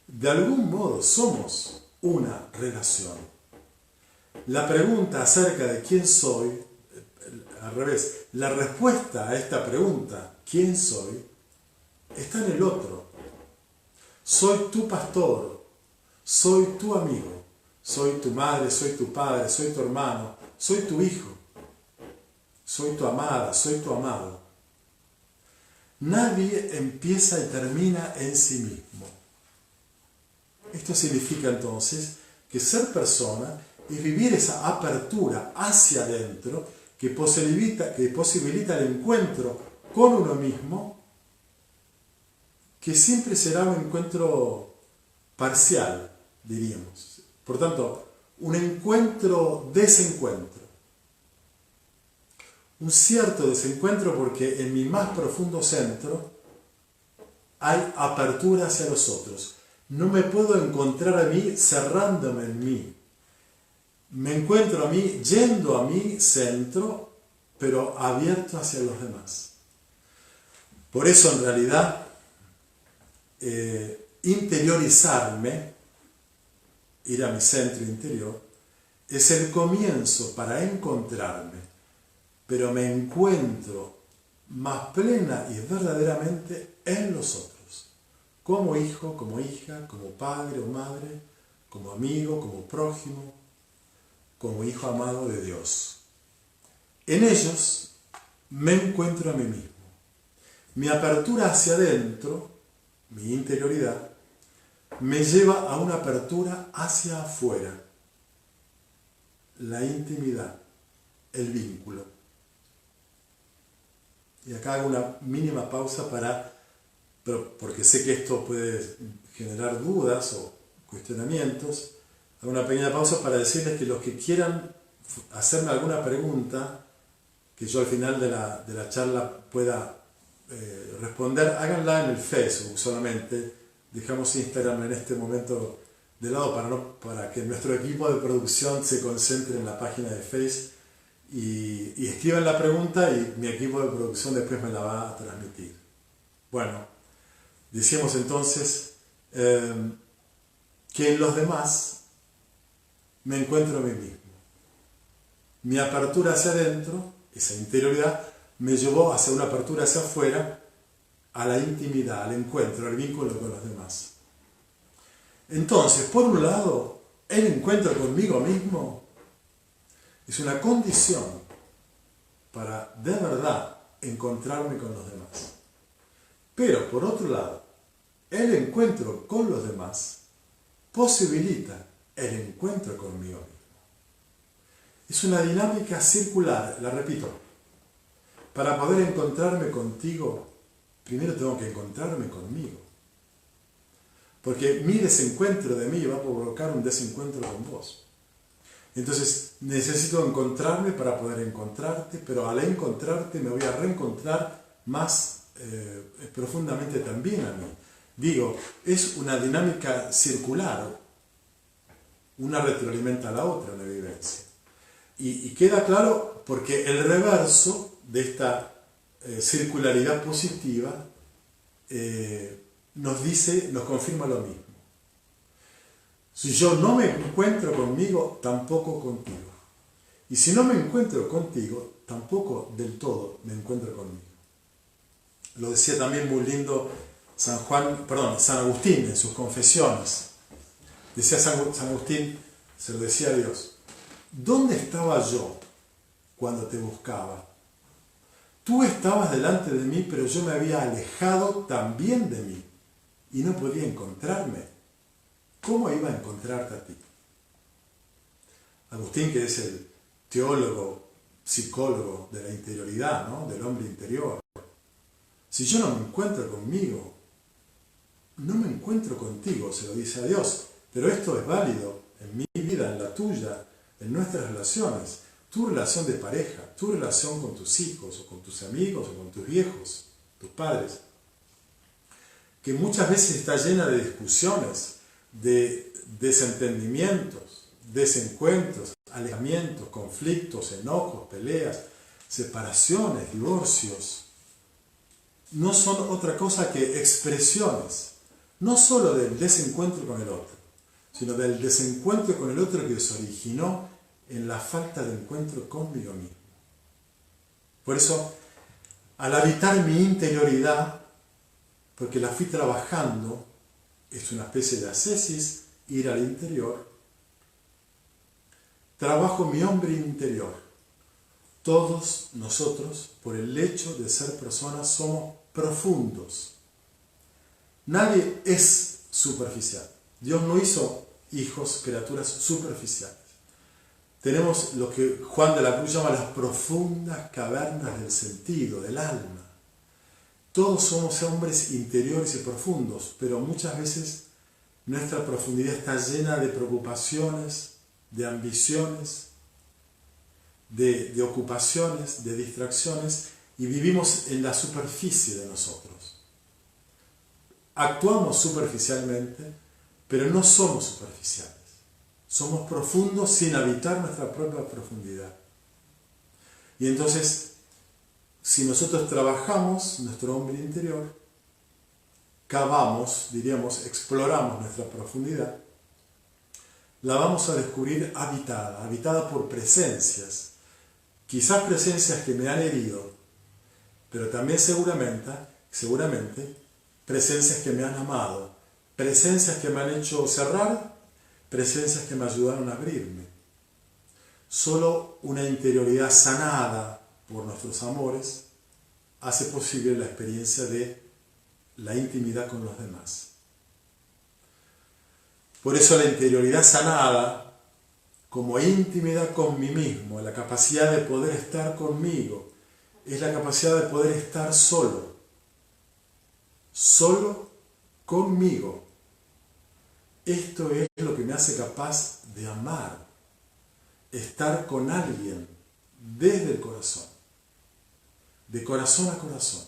De algún modo somos una relación. La pregunta acerca de quién soy, al revés, la respuesta a esta pregunta, ¿quién soy?, está en el otro. Soy tu pastor, soy tu amigo, soy tu madre, soy tu padre, soy tu hermano, soy tu hijo, soy tu amada, soy tu amado. Nadie empieza y termina en sí mismo. Esto significa entonces que ser persona es vivir esa apertura hacia adentro que posibilita el encuentro con uno mismo, que siempre será un encuentro parcial, diríamos. Por tanto, un encuentro-desencuentro. Un cierto desencuentro porque en mi más profundo centro hay apertura hacia los otros. No me puedo encontrar a mí cerrándome en mí. Me encuentro a mí yendo a mi centro, pero abierto hacia los demás. Por eso, en realidad, interiorizarme, ir a mi centro interior, es el comienzo para encontrarme, pero me encuentro más plena y verdaderamente en los otros, como hijo, como hija, como padre o madre, como amigo, como prójimo, como hijo amado de Dios. En ellos me encuentro a mí mismo. Mi apertura hacia adentro, mi interioridad, me lleva a una apertura hacia afuera, la intimidad, el vínculo. Y acá hago una mínima pausa porque sé que esto puede generar dudas o cuestionamientos. Hago una pequeña pausa para decirles que los que quieran hacerme alguna pregunta, que yo al final de la charla pueda responder, háganla en el Facebook solamente. Dejamos Instagram en este momento de lado para que nuestro equipo de producción se concentre en la página de Facebook y escriban la pregunta y mi equipo de producción después me la va a transmitir. Bueno, decíamos entonces que en los demás me encuentro a mí mismo. Mi apertura hacia adentro, esa interioridad, me llevó hacia una apertura hacia afuera, a la intimidad, al encuentro, al vínculo con los demás. Entonces, por un lado, el encuentro conmigo mismo es una condición para de verdad encontrarme con los demás. Pero, por otro lado, el encuentro con los demás posibilita el encuentro conmigo mismo. Es una dinámica circular, la repito. Para poder encontrarme contigo, primero tengo que encontrarme conmigo. Porque mi desencuentro de mí va a provocar un desencuentro con vos. Entonces necesito encontrarme para poder encontrarte, pero al encontrarte me voy a reencontrar más profundamente también a mí. Digo, es una dinámica circular. Una retroalimenta a la otra, una vivencia. Y queda claro porque el reverso de esta circularidad positiva nos confirma lo mismo. Si yo no me encuentro conmigo, tampoco contigo. Y si no me encuentro contigo, tampoco del todo me encuentro conmigo. Lo decía también muy lindo San Agustín en sus confesiones. Decía San Agustín, se lo decía a Dios: ¿dónde estaba yo cuando te buscaba? Tú estabas delante de mí, pero yo me había alejado también de mí y no podía encontrarme. ¿Cómo iba a encontrarte a ti? Agustín, que es el teólogo, psicólogo de la interioridad, ¿no? Del hombre interior. Si yo no me encuentro conmigo, no me encuentro contigo, se lo dice a Dios. Pero esto es válido en mi vida, en la tuya, en nuestras relaciones. Tu relación de pareja, tu relación con tus hijos, o con tus amigos, o con tus viejos, tus padres, que muchas veces está llena de discusiones, de desentendimientos, desencuentros, alejamientos, conflictos, enojos, peleas, separaciones, divorcios. No son otra cosa que expresiones, no solo del desencuentro con el otro, sino del desencuentro con el otro que se originó en la falta de encuentro conmigo mismo. Por eso, al habitar mi interioridad, porque la fui trabajando, es una especie de ascesis, ir al interior, trabajo mi hombre interior. Todos nosotros, por el hecho de ser personas, somos profundos. Nadie es superficial. Dios no hizo hijos, criaturas superficiales. Tenemos lo que Juan de la Cruz llama las profundas cavernas del sentido, del alma. Todos somos hombres interiores y profundos, pero muchas veces nuestra profundidad está llena de preocupaciones, de ambiciones, de ocupaciones, de distracciones, y vivimos en la superficie de nosotros. Actuamos superficialmente, pero no somos superficiales. Somos profundos sin habitar nuestra propia profundidad. Y entonces, si nosotros trabajamos nuestro hombre interior, cavamos, diríamos, exploramos nuestra profundidad, la vamos a descubrir habitada por presencias, quizás presencias que me han herido, pero también seguramente presencias que me han amado, presencias que me han hecho cerrar, presencias que me ayudaron a abrirme. Solo una interioridad sanada por nuestros amores hace posible la experiencia de la intimidad con los demás. Por eso la interioridad sanada, como intimidad con mí mismo, la capacidad de poder estar conmigo, es la capacidad de poder estar solo conmigo. Esto es lo que me hace capaz de amar, estar con alguien desde el corazón, de corazón a corazón.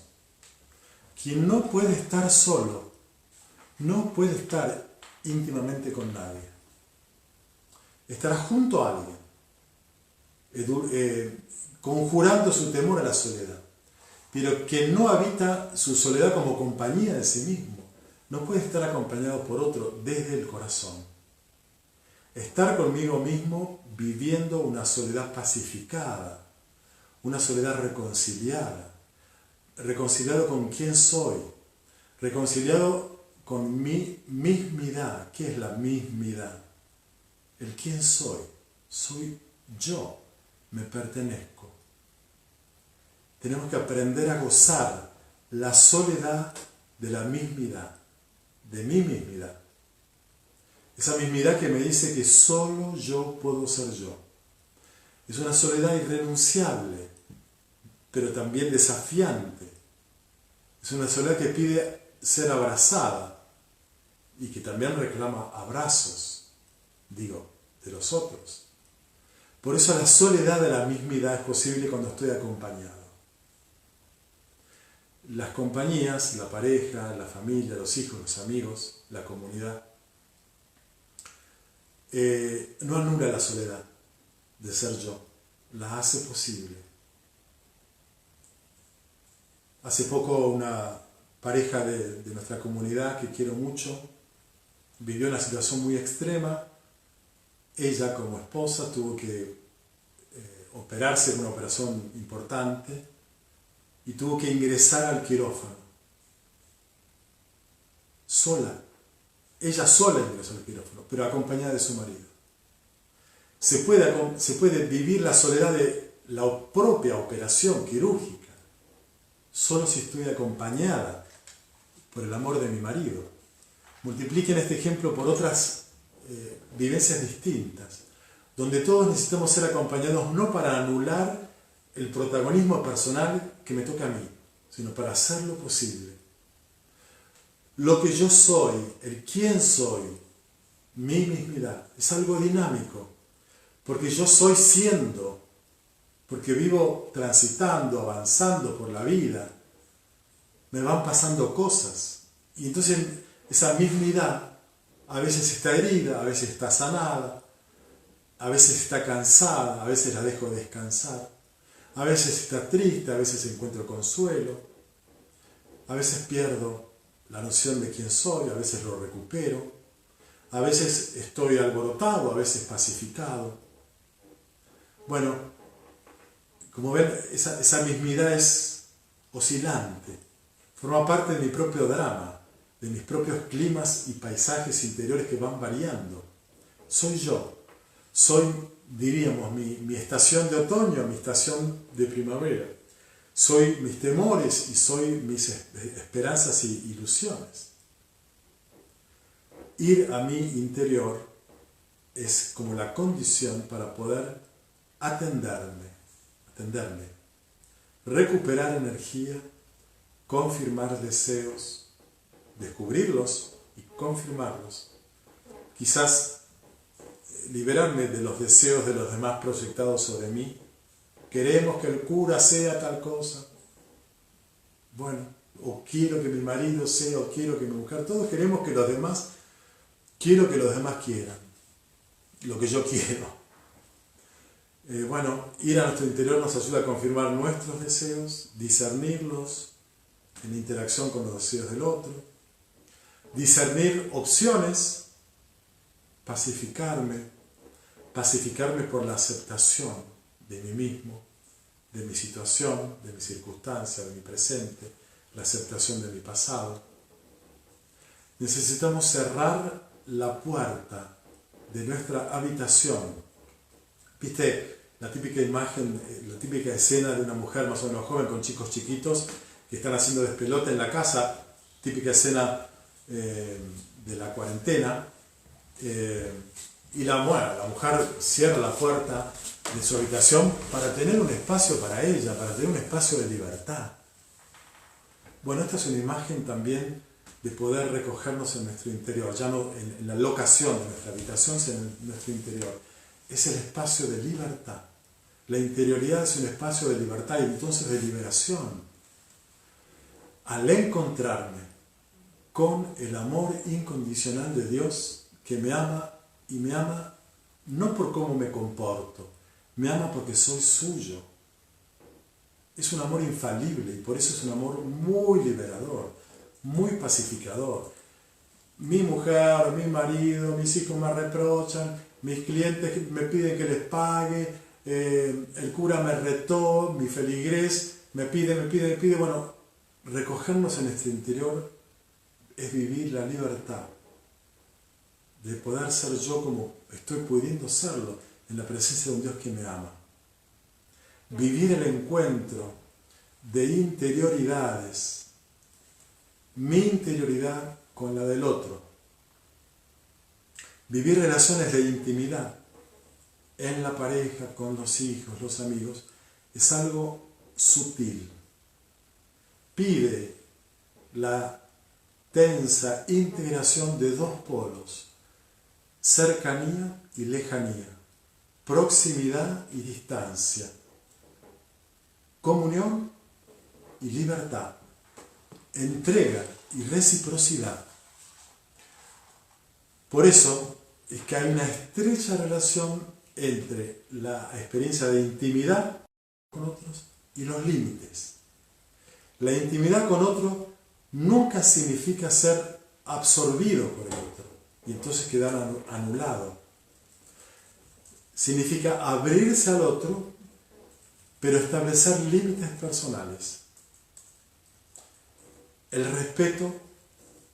Quien no puede estar solo, no puede estar íntimamente con nadie. Estará junto a alguien, conjurando su temor a la soledad, pero que no habita su soledad como compañía de sí mismo, no puede estar acompañado por otro desde el corazón. Estar conmigo mismo viviendo una soledad pacificada, una soledad reconciliado con quién soy, reconciliado con mi mismidad. ¿Qué es la mismidad? El quién soy. Soy yo, me pertenezco. Tenemos que aprender a gozar la soledad de la mismidad, de mi mismidad. Esa mismidad que me dice que solo yo puedo ser yo. Es una soledad irrenunciable, pero también desafiante. Es una soledad que pide ser abrazada y que también reclama abrazos, de los otros. Por eso la soledad de la mismidad es posible cuando estoy acompañado. Las compañías, la pareja, la familia, los hijos, los amigos, la comunidad, no anula la soledad de ser yo, la hace posible. Hace poco una pareja de nuestra comunidad que quiero mucho vivió una situación muy extrema. Ella como esposa tuvo que operarse en una operación importante y tuvo que ingresar al quirófano. Ella sola ingresó al quirófano, pero acompañada de su marido. Se puede vivir la soledad de la propia operación quirúrgica, solo si estoy acompañada por el amor de mi marido. Multipliquen este ejemplo por otras vivencias distintas, donde todos necesitamos ser acompañados no para anular el protagonismo personal que me toca a mí, sino para hacerlo posible. Lo que yo soy, el quién soy, mi mismidad, es algo dinámico, porque yo soy siendo, porque vivo transitando, avanzando por la vida, me van pasando cosas, y entonces esa mismidad a veces está herida, a veces está sanada, a veces está cansada, a veces la dejo descansar, a veces está triste, a veces encuentro consuelo, a veces pierdo la noción de quién soy, a veces lo recupero, a veces estoy alborotado, a veces pacificado. Bueno, como ven, esa mismidad es oscilante, forma parte de mi propio drama, de mis propios climas y paisajes interiores que van variando. Soy yo, soy, diríamos, mi estación de otoño, mi estación de primavera. Soy mis temores y soy mis esperanzas y ilusiones. Ir a mi interior es como la condición para poder atenderme, recuperar energía, confirmar deseos, descubrirlos y confirmarlos. Quizás liberarme de los deseos de los demás proyectados sobre mí. Queremos que el cura sea tal cosa. Bueno, o quiero que mi marido sea, o quiero que mi mujer, todos queremos que los demás, quiero que los demás quieran lo que yo quiero. Bueno, ir a nuestro interior nos ayuda a confirmar nuestros deseos, discernirlos en interacción con los deseos del otro, discernir opciones, pacificarme por la aceptación de mí mismo, de mi situación, de mi circunstancia, de mi presente, la aceptación de mi pasado. Necesitamos cerrar la puerta de nuestra habitación. ¿Viste la típica imagen, la típica escena de una mujer más o menos joven con chicos chiquitos que están haciendo despelote en la casa? Típica escena de la cuarentena. Y la mujer cierra la puerta de su habitación para tener un espacio para ella, para tener un espacio de libertad. Bueno, esta es una imagen también de poder recogernos en nuestro interior, ya no en la locación de nuestra habitación, sino en nuestro interior. Es el espacio de libertad. La interioridad es un espacio de libertad y entonces de liberación. Al encontrarme con el amor incondicional de Dios que me ama, y me ama no por cómo me comporto, me ama porque soy suyo. Es un amor infalible y por eso es un amor muy liberador, muy pacificador. Mi mujer, mi marido, mis hijos me reprochan, mis clientes me piden que les pague, el cura me retó, mi feligrés me pide. Bueno, recogernos en nuestro interior es vivir la libertad de poder ser yo como estoy pudiendo serlo en la presencia de un Dios que me ama. Vivir el encuentro de interioridades, mi interioridad con la del otro. Vivir relaciones de intimidad en la pareja, con los hijos, los amigos, es algo sutil. Pide la tensa integración de dos polos, cercanía y lejanía, proximidad y distancia, comunión y libertad, entrega y reciprocidad. Por eso es que hay una estrecha relación entre la experiencia de intimidad con otros y los límites. La intimidad con otro nunca significa ser absorbido por el otro y entonces quedar anulado. Significa abrirse al otro, pero establecer límites personales. El respeto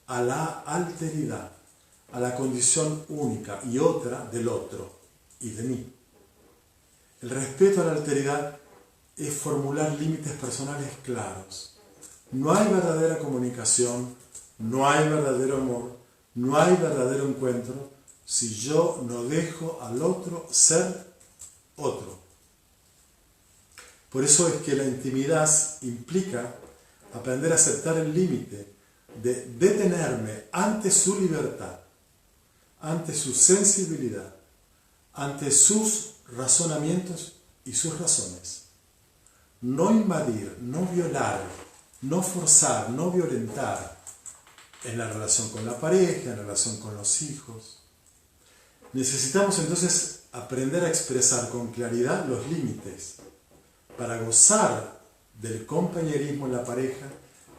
a la alteridad, a la condición única y otra del otro y de mí. El respeto a la alteridad es formular límites personales claros. No hay verdadera comunicación, no hay verdadero amor, no hay verdadero encuentro si yo no dejo al otro ser otro. Por eso es que la intimidad implica aprender a aceptar el límite de detenerme ante su libertad, ante su sensibilidad, ante sus razonamientos y sus razones. No invadir, no violar, no forzar, no violentar en la relación con la pareja, en la relación con los hijos. Necesitamos entonces aprender a expresar con claridad los límites para gozar del compañerismo en la pareja,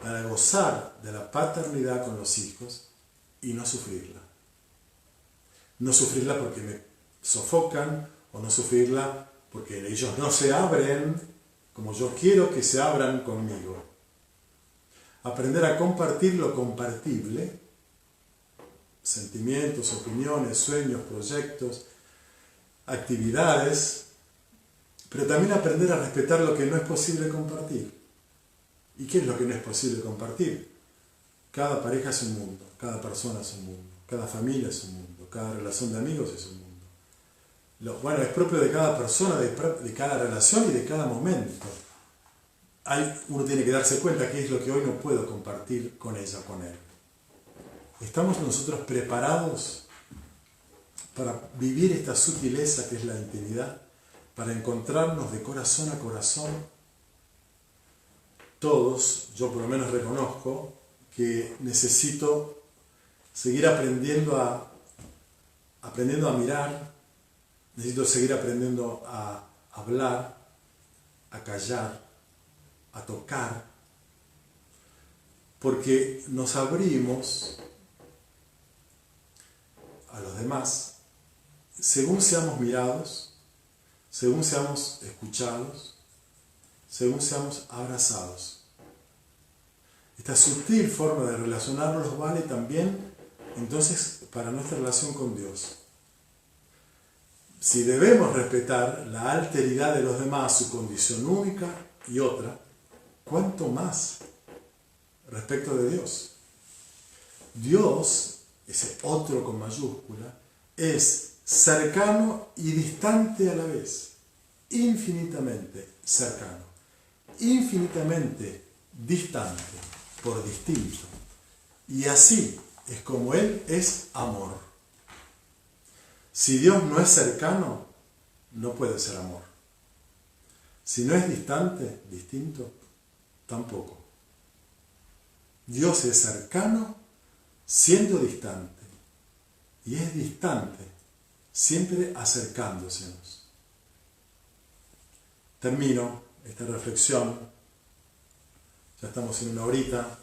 para gozar de la paternidad con los hijos y no sufrirla. No sufrirla porque me sofocan o no sufrirla porque ellos no se abren como yo quiero que se abran conmigo. Aprender a compartir lo compartible, sentimientos, opiniones, sueños, proyectos, actividades, pero también aprender a respetar lo que no es posible compartir. ¿Y qué es lo que no es posible compartir? Cada pareja es un mundo, cada persona es un mundo, cada familia es un mundo, cada relación de amigos es un mundo. Bueno, es propio de cada persona, de cada relación y de cada momento. Uno tiene que darse cuenta qué es lo que hoy no puedo compartir con ella o con él. ¿Estamos nosotros preparados para vivir esta sutileza que es la intimidad? Para encontrarnos de corazón a corazón. Todos, yo por lo menos reconozco que necesito seguir aprendiendo a mirar, necesito seguir aprendiendo a hablar, a callar, a tocar, porque nos abrimos a los demás según seamos mirados, según seamos escuchados, según seamos abrazados. Esta sutil forma de relacionarnos vale también entonces para nuestra relación con Dios. Si debemos respetar la alteridad de los demás, su condición única y otra, ¿cuánto más respecto de Dios? Dios, ese otro con mayúscula, es cercano y distante a la vez, infinitamente cercano, infinitamente distante, por distinto. Y así es como Él es amor. Si Dios no es cercano, no puede ser amor. Si no es distante, distinto, tampoco. Dios es cercano siendo distante y es distante siempre acercándosenos. Termino esta reflexión, ya estamos en una horita.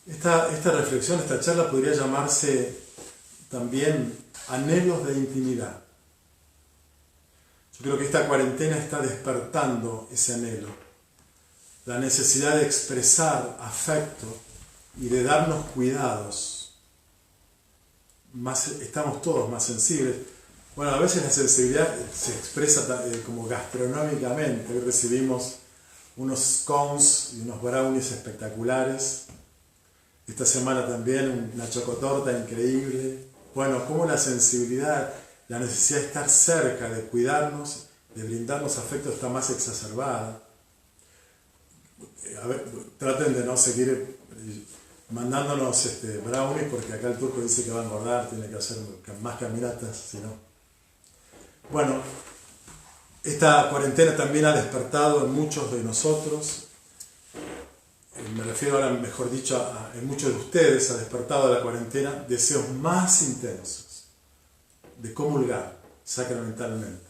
Esta reflexión, esta charla podría llamarse también anhelos de intimidad. Yo creo que esta cuarentena está despertando ese anhelo, la necesidad de expresar afecto y de darnos cuidados. Estamos todos más sensibles. Bueno, a veces la sensibilidad se expresa como gastronómicamente. Hoy recibimos unos scones y unos brownies espectaculares. Esta semana también una chocotorta increíble. Bueno, como la sensibilidad, la necesidad de estar cerca, de cuidarnos, de brindarnos afecto está más exacerbada. A ver, traten de no seguir mandándonos brownies, porque acá el turco dice que va a engordar, tiene que hacer más caminatas, si no. Bueno, esta cuarentena también ha despertado en muchos de nosotros, me refiero ahora, mejor dicho, en muchos de ustedes, ha despertado la cuarentena deseos más intensos de comulgar sacramentalmente.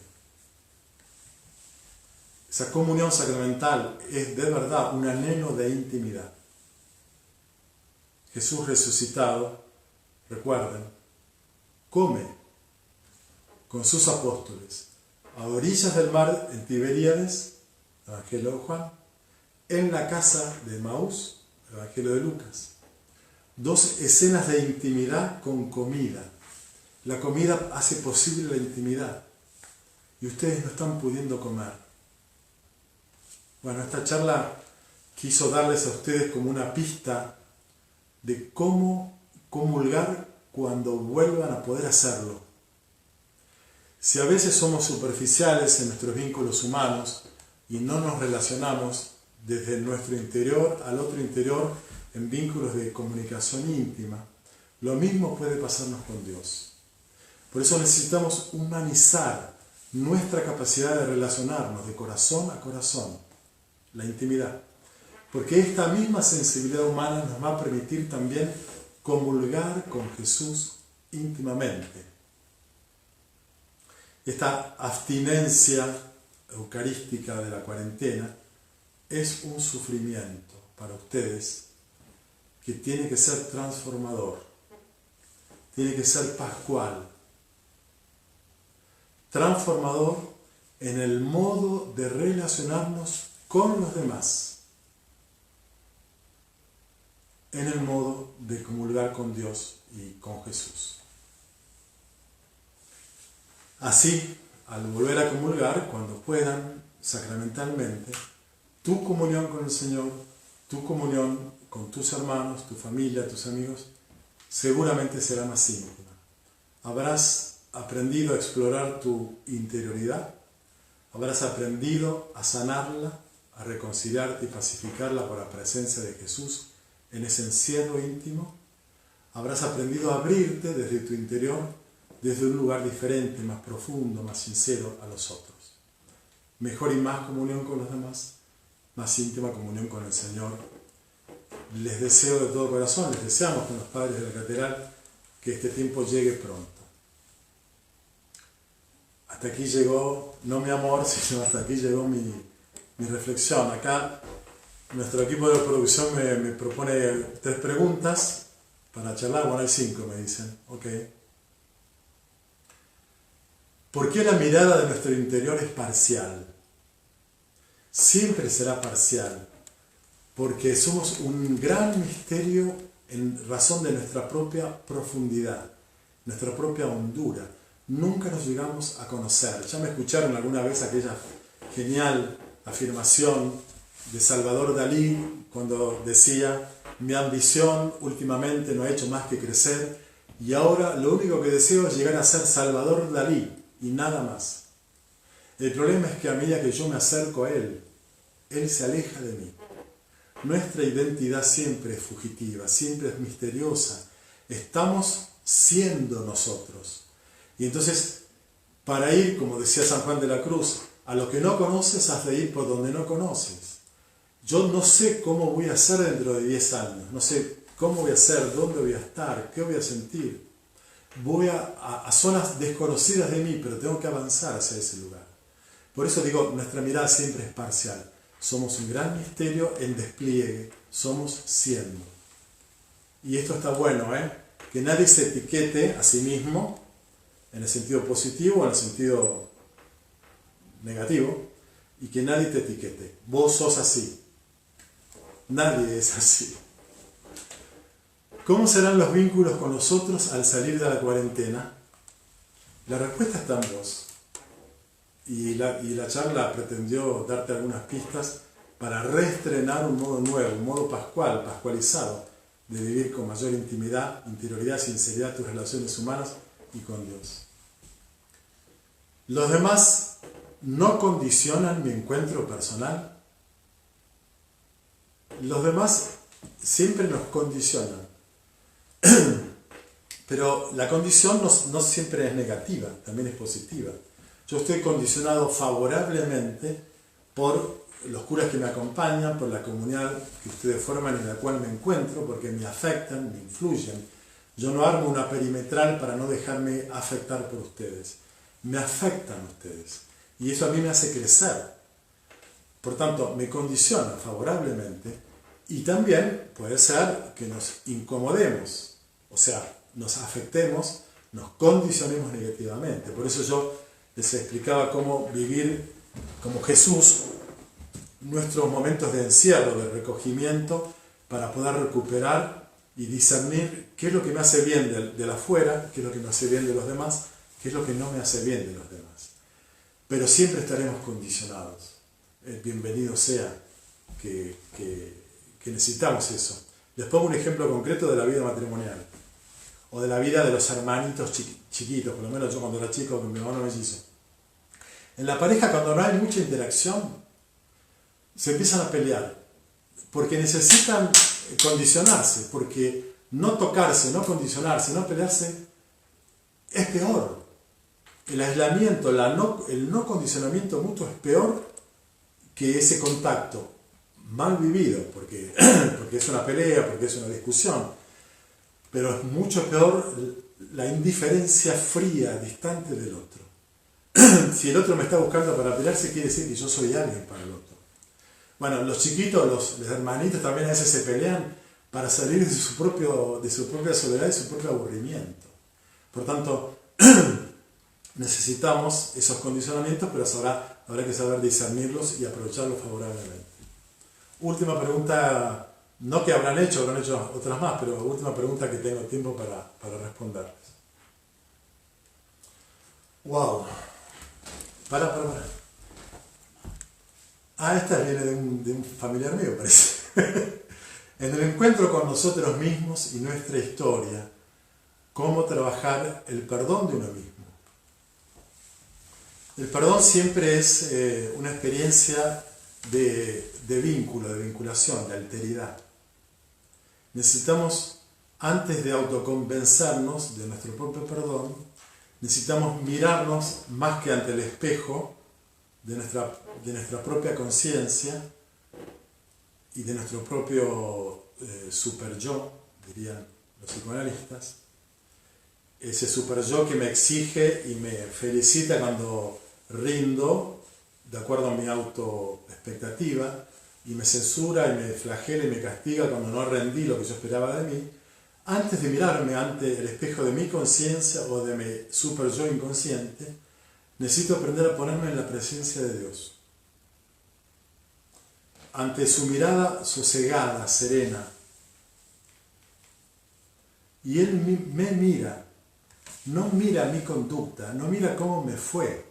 Esa comunión sacramental es de verdad un anhelo de intimidad. Jesús resucitado, recuerden, come con sus apóstoles a orillas del mar en Tiberíades, Evangelio de Juan, en la casa de Emaús, Evangelio de Lucas. Dos escenas de intimidad con comida. La comida hace posible la intimidad y ustedes no están pudiendo comer. Bueno, esta charla quiso darles a ustedes como una pista de cómo comulgar cuando vuelvan a poder hacerlo. Si a veces somos superficiales en nuestros vínculos humanos y no nos relacionamos desde nuestro interior al otro interior en vínculos de comunicación íntima, lo mismo puede pasarnos con Dios. Por eso necesitamos humanizar nuestra capacidad de relacionarnos de corazón a corazón, la intimidad. Porque esta misma sensibilidad humana nos va a permitir también comulgar con Jesús íntimamente. Esta abstinencia eucarística de la cuarentena es un sufrimiento para ustedes que tiene que ser transformador, tiene que ser pascual, transformador en el modo de relacionarnos con los demás, en el modo de comulgar con Dios y con Jesús. Así, al volver a comulgar, cuando puedan, sacramentalmente, tu comunión con el Señor, tu comunión con tus hermanos, tu familia, tus amigos, seguramente será más íntima. habrás aprendido a explorar tu interioridad, habrás aprendido a sanarla, a reconciliarte y pacificarla por la presencia de Jesús en ese encierro íntimo. Habrás aprendido a abrirte desde tu interior, desde un lugar diferente, más profundo, más sincero a los otros. Mejor y más comunión con los demás, más íntima comunión con el Señor. Les deseo de todo corazón, les deseamos con los padres de la catedral que este tiempo llegue pronto. Hasta aquí llegó, no mi amor, sino hasta aquí llegó mi reflexión. Acá nuestro equipo de producción me propone 3 preguntas para charlar. Bueno, hay 5, me dicen. Ok. ¿Por qué la mirada de nuestro interior es parcial? Siempre será parcial, porque somos un gran misterio en razón de nuestra propia profundidad, nuestra propia hondura. Nunca nos llegamos a conocer. Ya me escucharon alguna vez aquella genial afirmación de Salvador Dalí cuando decía: mi ambición últimamente no ha hecho más que crecer y ahora lo único que deseo es llegar a ser Salvador Dalí y nada más. El problema es que a medida que yo me acerco a Él se aleja de mí. Nuestra identidad siempre es fugitiva, siempre es misteriosa. Estamos siendo nosotros. Y entonces, para ir, como decía San Juan de la Cruz, a lo que no conoces, has de ir por donde no conoces. Yo no sé cómo voy a ser dentro de 10 años, no sé cómo voy a ser, dónde voy a estar, qué voy a sentir. Voy a zonas desconocidas de mí, pero tengo que avanzar hacia ese lugar. Por eso digo, nuestra mirada siempre es parcial. Somos un gran misterio en despliegue, somos siendo. Y esto está bueno, que nadie se etiquete a sí mismo en el sentido positivo o en el sentido negativo, y que nadie te etiquete. Vos sos así. Nadie es así. ¿Cómo serán los vínculos con nosotros al salir de la cuarentena? La respuesta está en vos. Y la charla pretendió darte algunas pistas para reestrenar un modo nuevo, un modo pascual, pascualizado, de vivir con mayor intimidad, interioridad, sinceridad tus relaciones humanas y con Dios. Los demás no condicionan mi encuentro personal. Los demás siempre nos condicionan. Pero la condición no siempre es negativa, también es positiva. Yo estoy condicionado favorablemente por los curas que me acompañan, por la comunidad que ustedes forman y en la cual me encuentro, porque me afectan, me influyen. Yo no armo una perimetral para no dejarme afectar por ustedes. Me afectan ustedes. Y eso a mí me hace crecer. Por tanto, me condiciona favorablemente y también puede ser que nos incomodemos, o sea, nos afectemos, nos condicionemos negativamente. Por eso yo les explicaba cómo vivir como Jesús nuestros momentos de encierro, de recogimiento, para poder recuperar y discernir qué es lo que me hace bien de la afuera, qué es lo que me hace bien de los demás, qué es lo que no me hace bien de los demás. Pero siempre estaremos condicionados. Bienvenido sea que necesitamos eso. Les pongo un ejemplo concreto de la vida matrimonial o de la vida de los hermanitos chiquitos, por lo menos yo cuando era chico con mi hermano mellizo. En la pareja, cuando no hay mucha interacción, se empiezan a pelear porque necesitan condicionarse, porque no tocarse, no condicionarse, no pelearse es peor. El aislamiento, el no condicionamiento mutuo es peor que ese contacto mal vivido, porque es una pelea, porque es una discusión, pero es mucho peor la indiferencia fría, distante del otro. Si el otro me está buscando para pelearse, quiere decir que yo soy alguien para el otro. Bueno, los chiquitos, los hermanitos también a veces se pelean para salir de su propia soledad y su propio aburrimiento. Por tanto, necesitamos esos condicionamientos, pero habrá que saber discernirlos y aprovecharlos favorablemente. Última pregunta, no que habrán hecho otras más, pero última pregunta que tengo tiempo para responderles. ¡Wow! Para. Esta viene de un familiar mío, parece. En el encuentro con nosotros mismos y nuestra historia, cómo trabajar el perdón de uno mismo. El perdón siempre es una experiencia de vínculo, de vinculación, de alteridad. Necesitamos, antes de autoconvencernos de nuestro propio perdón, necesitamos mirarnos más que ante el espejo de nuestra propia conciencia y de nuestro propio super yo, dirían los psicoanalistas. Ese super yo que me exige y me felicita cuando rindo de acuerdo a mi autoexpectativa y me censura y me flagela y me castiga cuando no rendí lo que yo esperaba de mí. Antes de mirarme ante el espejo de mi conciencia o de mi super yo inconsciente, necesito aprender a ponerme en la presencia de Dios. Ante su mirada sosegada, serena. Y Él me mira, no mira mi conducta, no mira cómo me fue,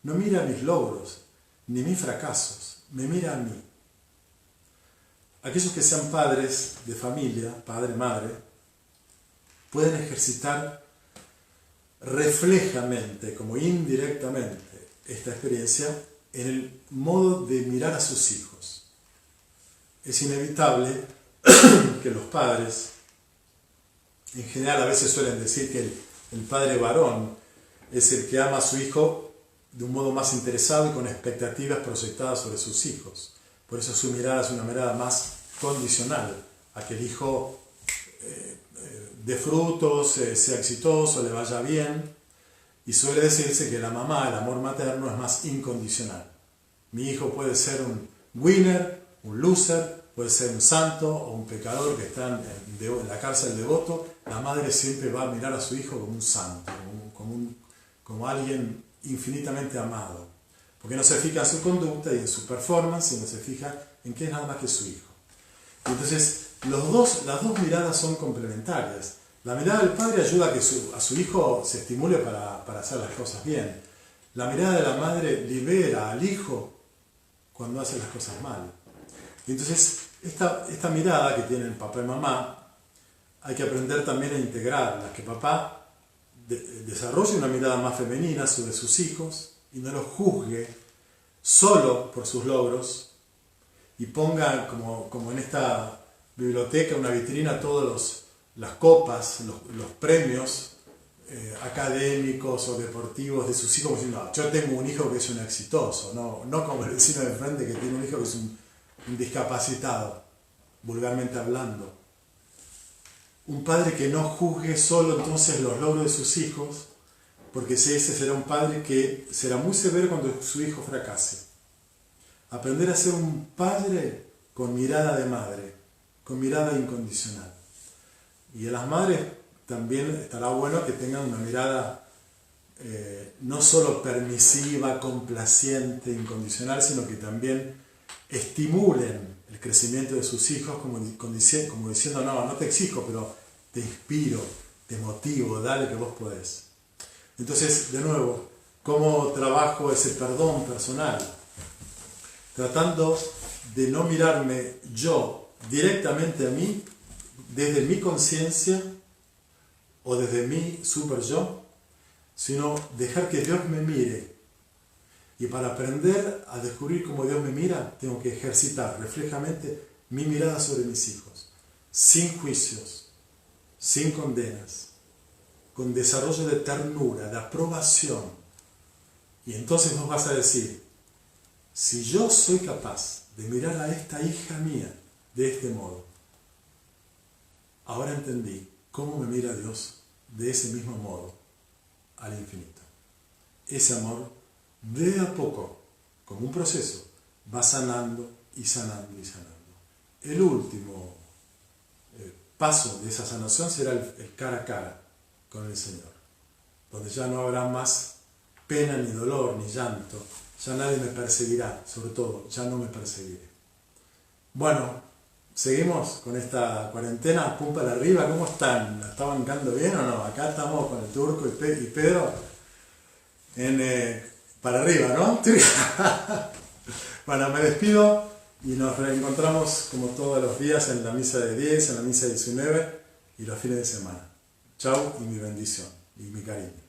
no mira mis logros, ni mis fracasos, me mira a mí. Aquellos que sean padres de familia, padre, madre, pueden ejercitar reflejamente, como indirectamente, esta experiencia en el modo de mirar a sus hijos. Es inevitable que los padres, en general a veces suelen decir que el padre varón es el que ama a su hijo de un modo más interesado y con expectativas proyectadas sobre sus hijos. Por eso su mirada es una mirada más condicional, a que el hijo dé frutos, sea exitoso, le vaya bien. Y suele decirse que la mamá, el amor materno, es más incondicional. Mi hijo puede ser un winner, un loser, puede ser un santo o un pecador que está en la cárcel devoto. La madre siempre va a mirar a su hijo como un santo, como alguien infinitamente amado. Porque no se fija en su conducta y en su performance, sino se fija en que es nada más que su hijo. Y entonces, las dos miradas son complementarias. La mirada del padre ayuda a que a su hijo se estimule para hacer las cosas bien. La mirada de la madre libera al hijo cuando hace las cosas mal. Y entonces, esta mirada que tienen papá y mamá, hay que aprender también a integrarla, que papá desarrolle una mirada más femenina sobre sus hijos y no los juzgue solo por sus logros y ponga como en esta biblioteca, una vitrina, todas las copas, los premios académicos o deportivos de sus hijos, diciendo, no, yo tengo un hijo que es un exitoso, no como el vecino de frente que tiene un hijo que es un discapacitado, vulgarmente hablando. Un padre que no juzgue solo entonces los logros de sus hijos, porque ese será un padre que será muy severo cuando su hijo fracase. Aprender a ser un padre con mirada de madre, con mirada incondicional. Y a las madres también estará bueno que tengan una mirada no solo permisiva, complaciente, incondicional, sino que también estimulen el crecimiento de sus hijos como diciendo, no te exijo, pero te inspiro, te motivo, dale que vos podés. Entonces, de nuevo, ¿cómo trabajo ese perdón personal? Tratando de no mirarme yo directamente a mí, desde mi conciencia o desde mi super yo, sino dejar que Dios me mire. Y para aprender a descubrir cómo Dios me mira, tengo que ejercitar reflejamente mi mirada sobre mis hijos, sin juicios, sin condenas, con desarrollo de ternura, de aprobación. Y entonces vos vas a decir, si yo soy capaz de mirar a esta hija mía de este modo, ahora entendí cómo me mira Dios de ese mismo modo al infinito. Ese amor, de a poco, como un proceso, va sanando y sanando y sanando. El último paso de esa sanación será el cara a cara con el Señor, donde ya no habrá más pena ni dolor ni llanto, ya nadie me perseguirá, sobre todo, ya no me perseguiré. Bueno, seguimos con esta cuarentena, pum para arriba, ¿cómo están? ¿La está bancando bien o no? Acá estamos con el Turco y Pedro para arriba, ¿no? Bueno, me despido y nos reencontramos como todos los días en la misa de 10, en la misa de 19 y los fines de semana. Chau y mi bendición y mi cariño.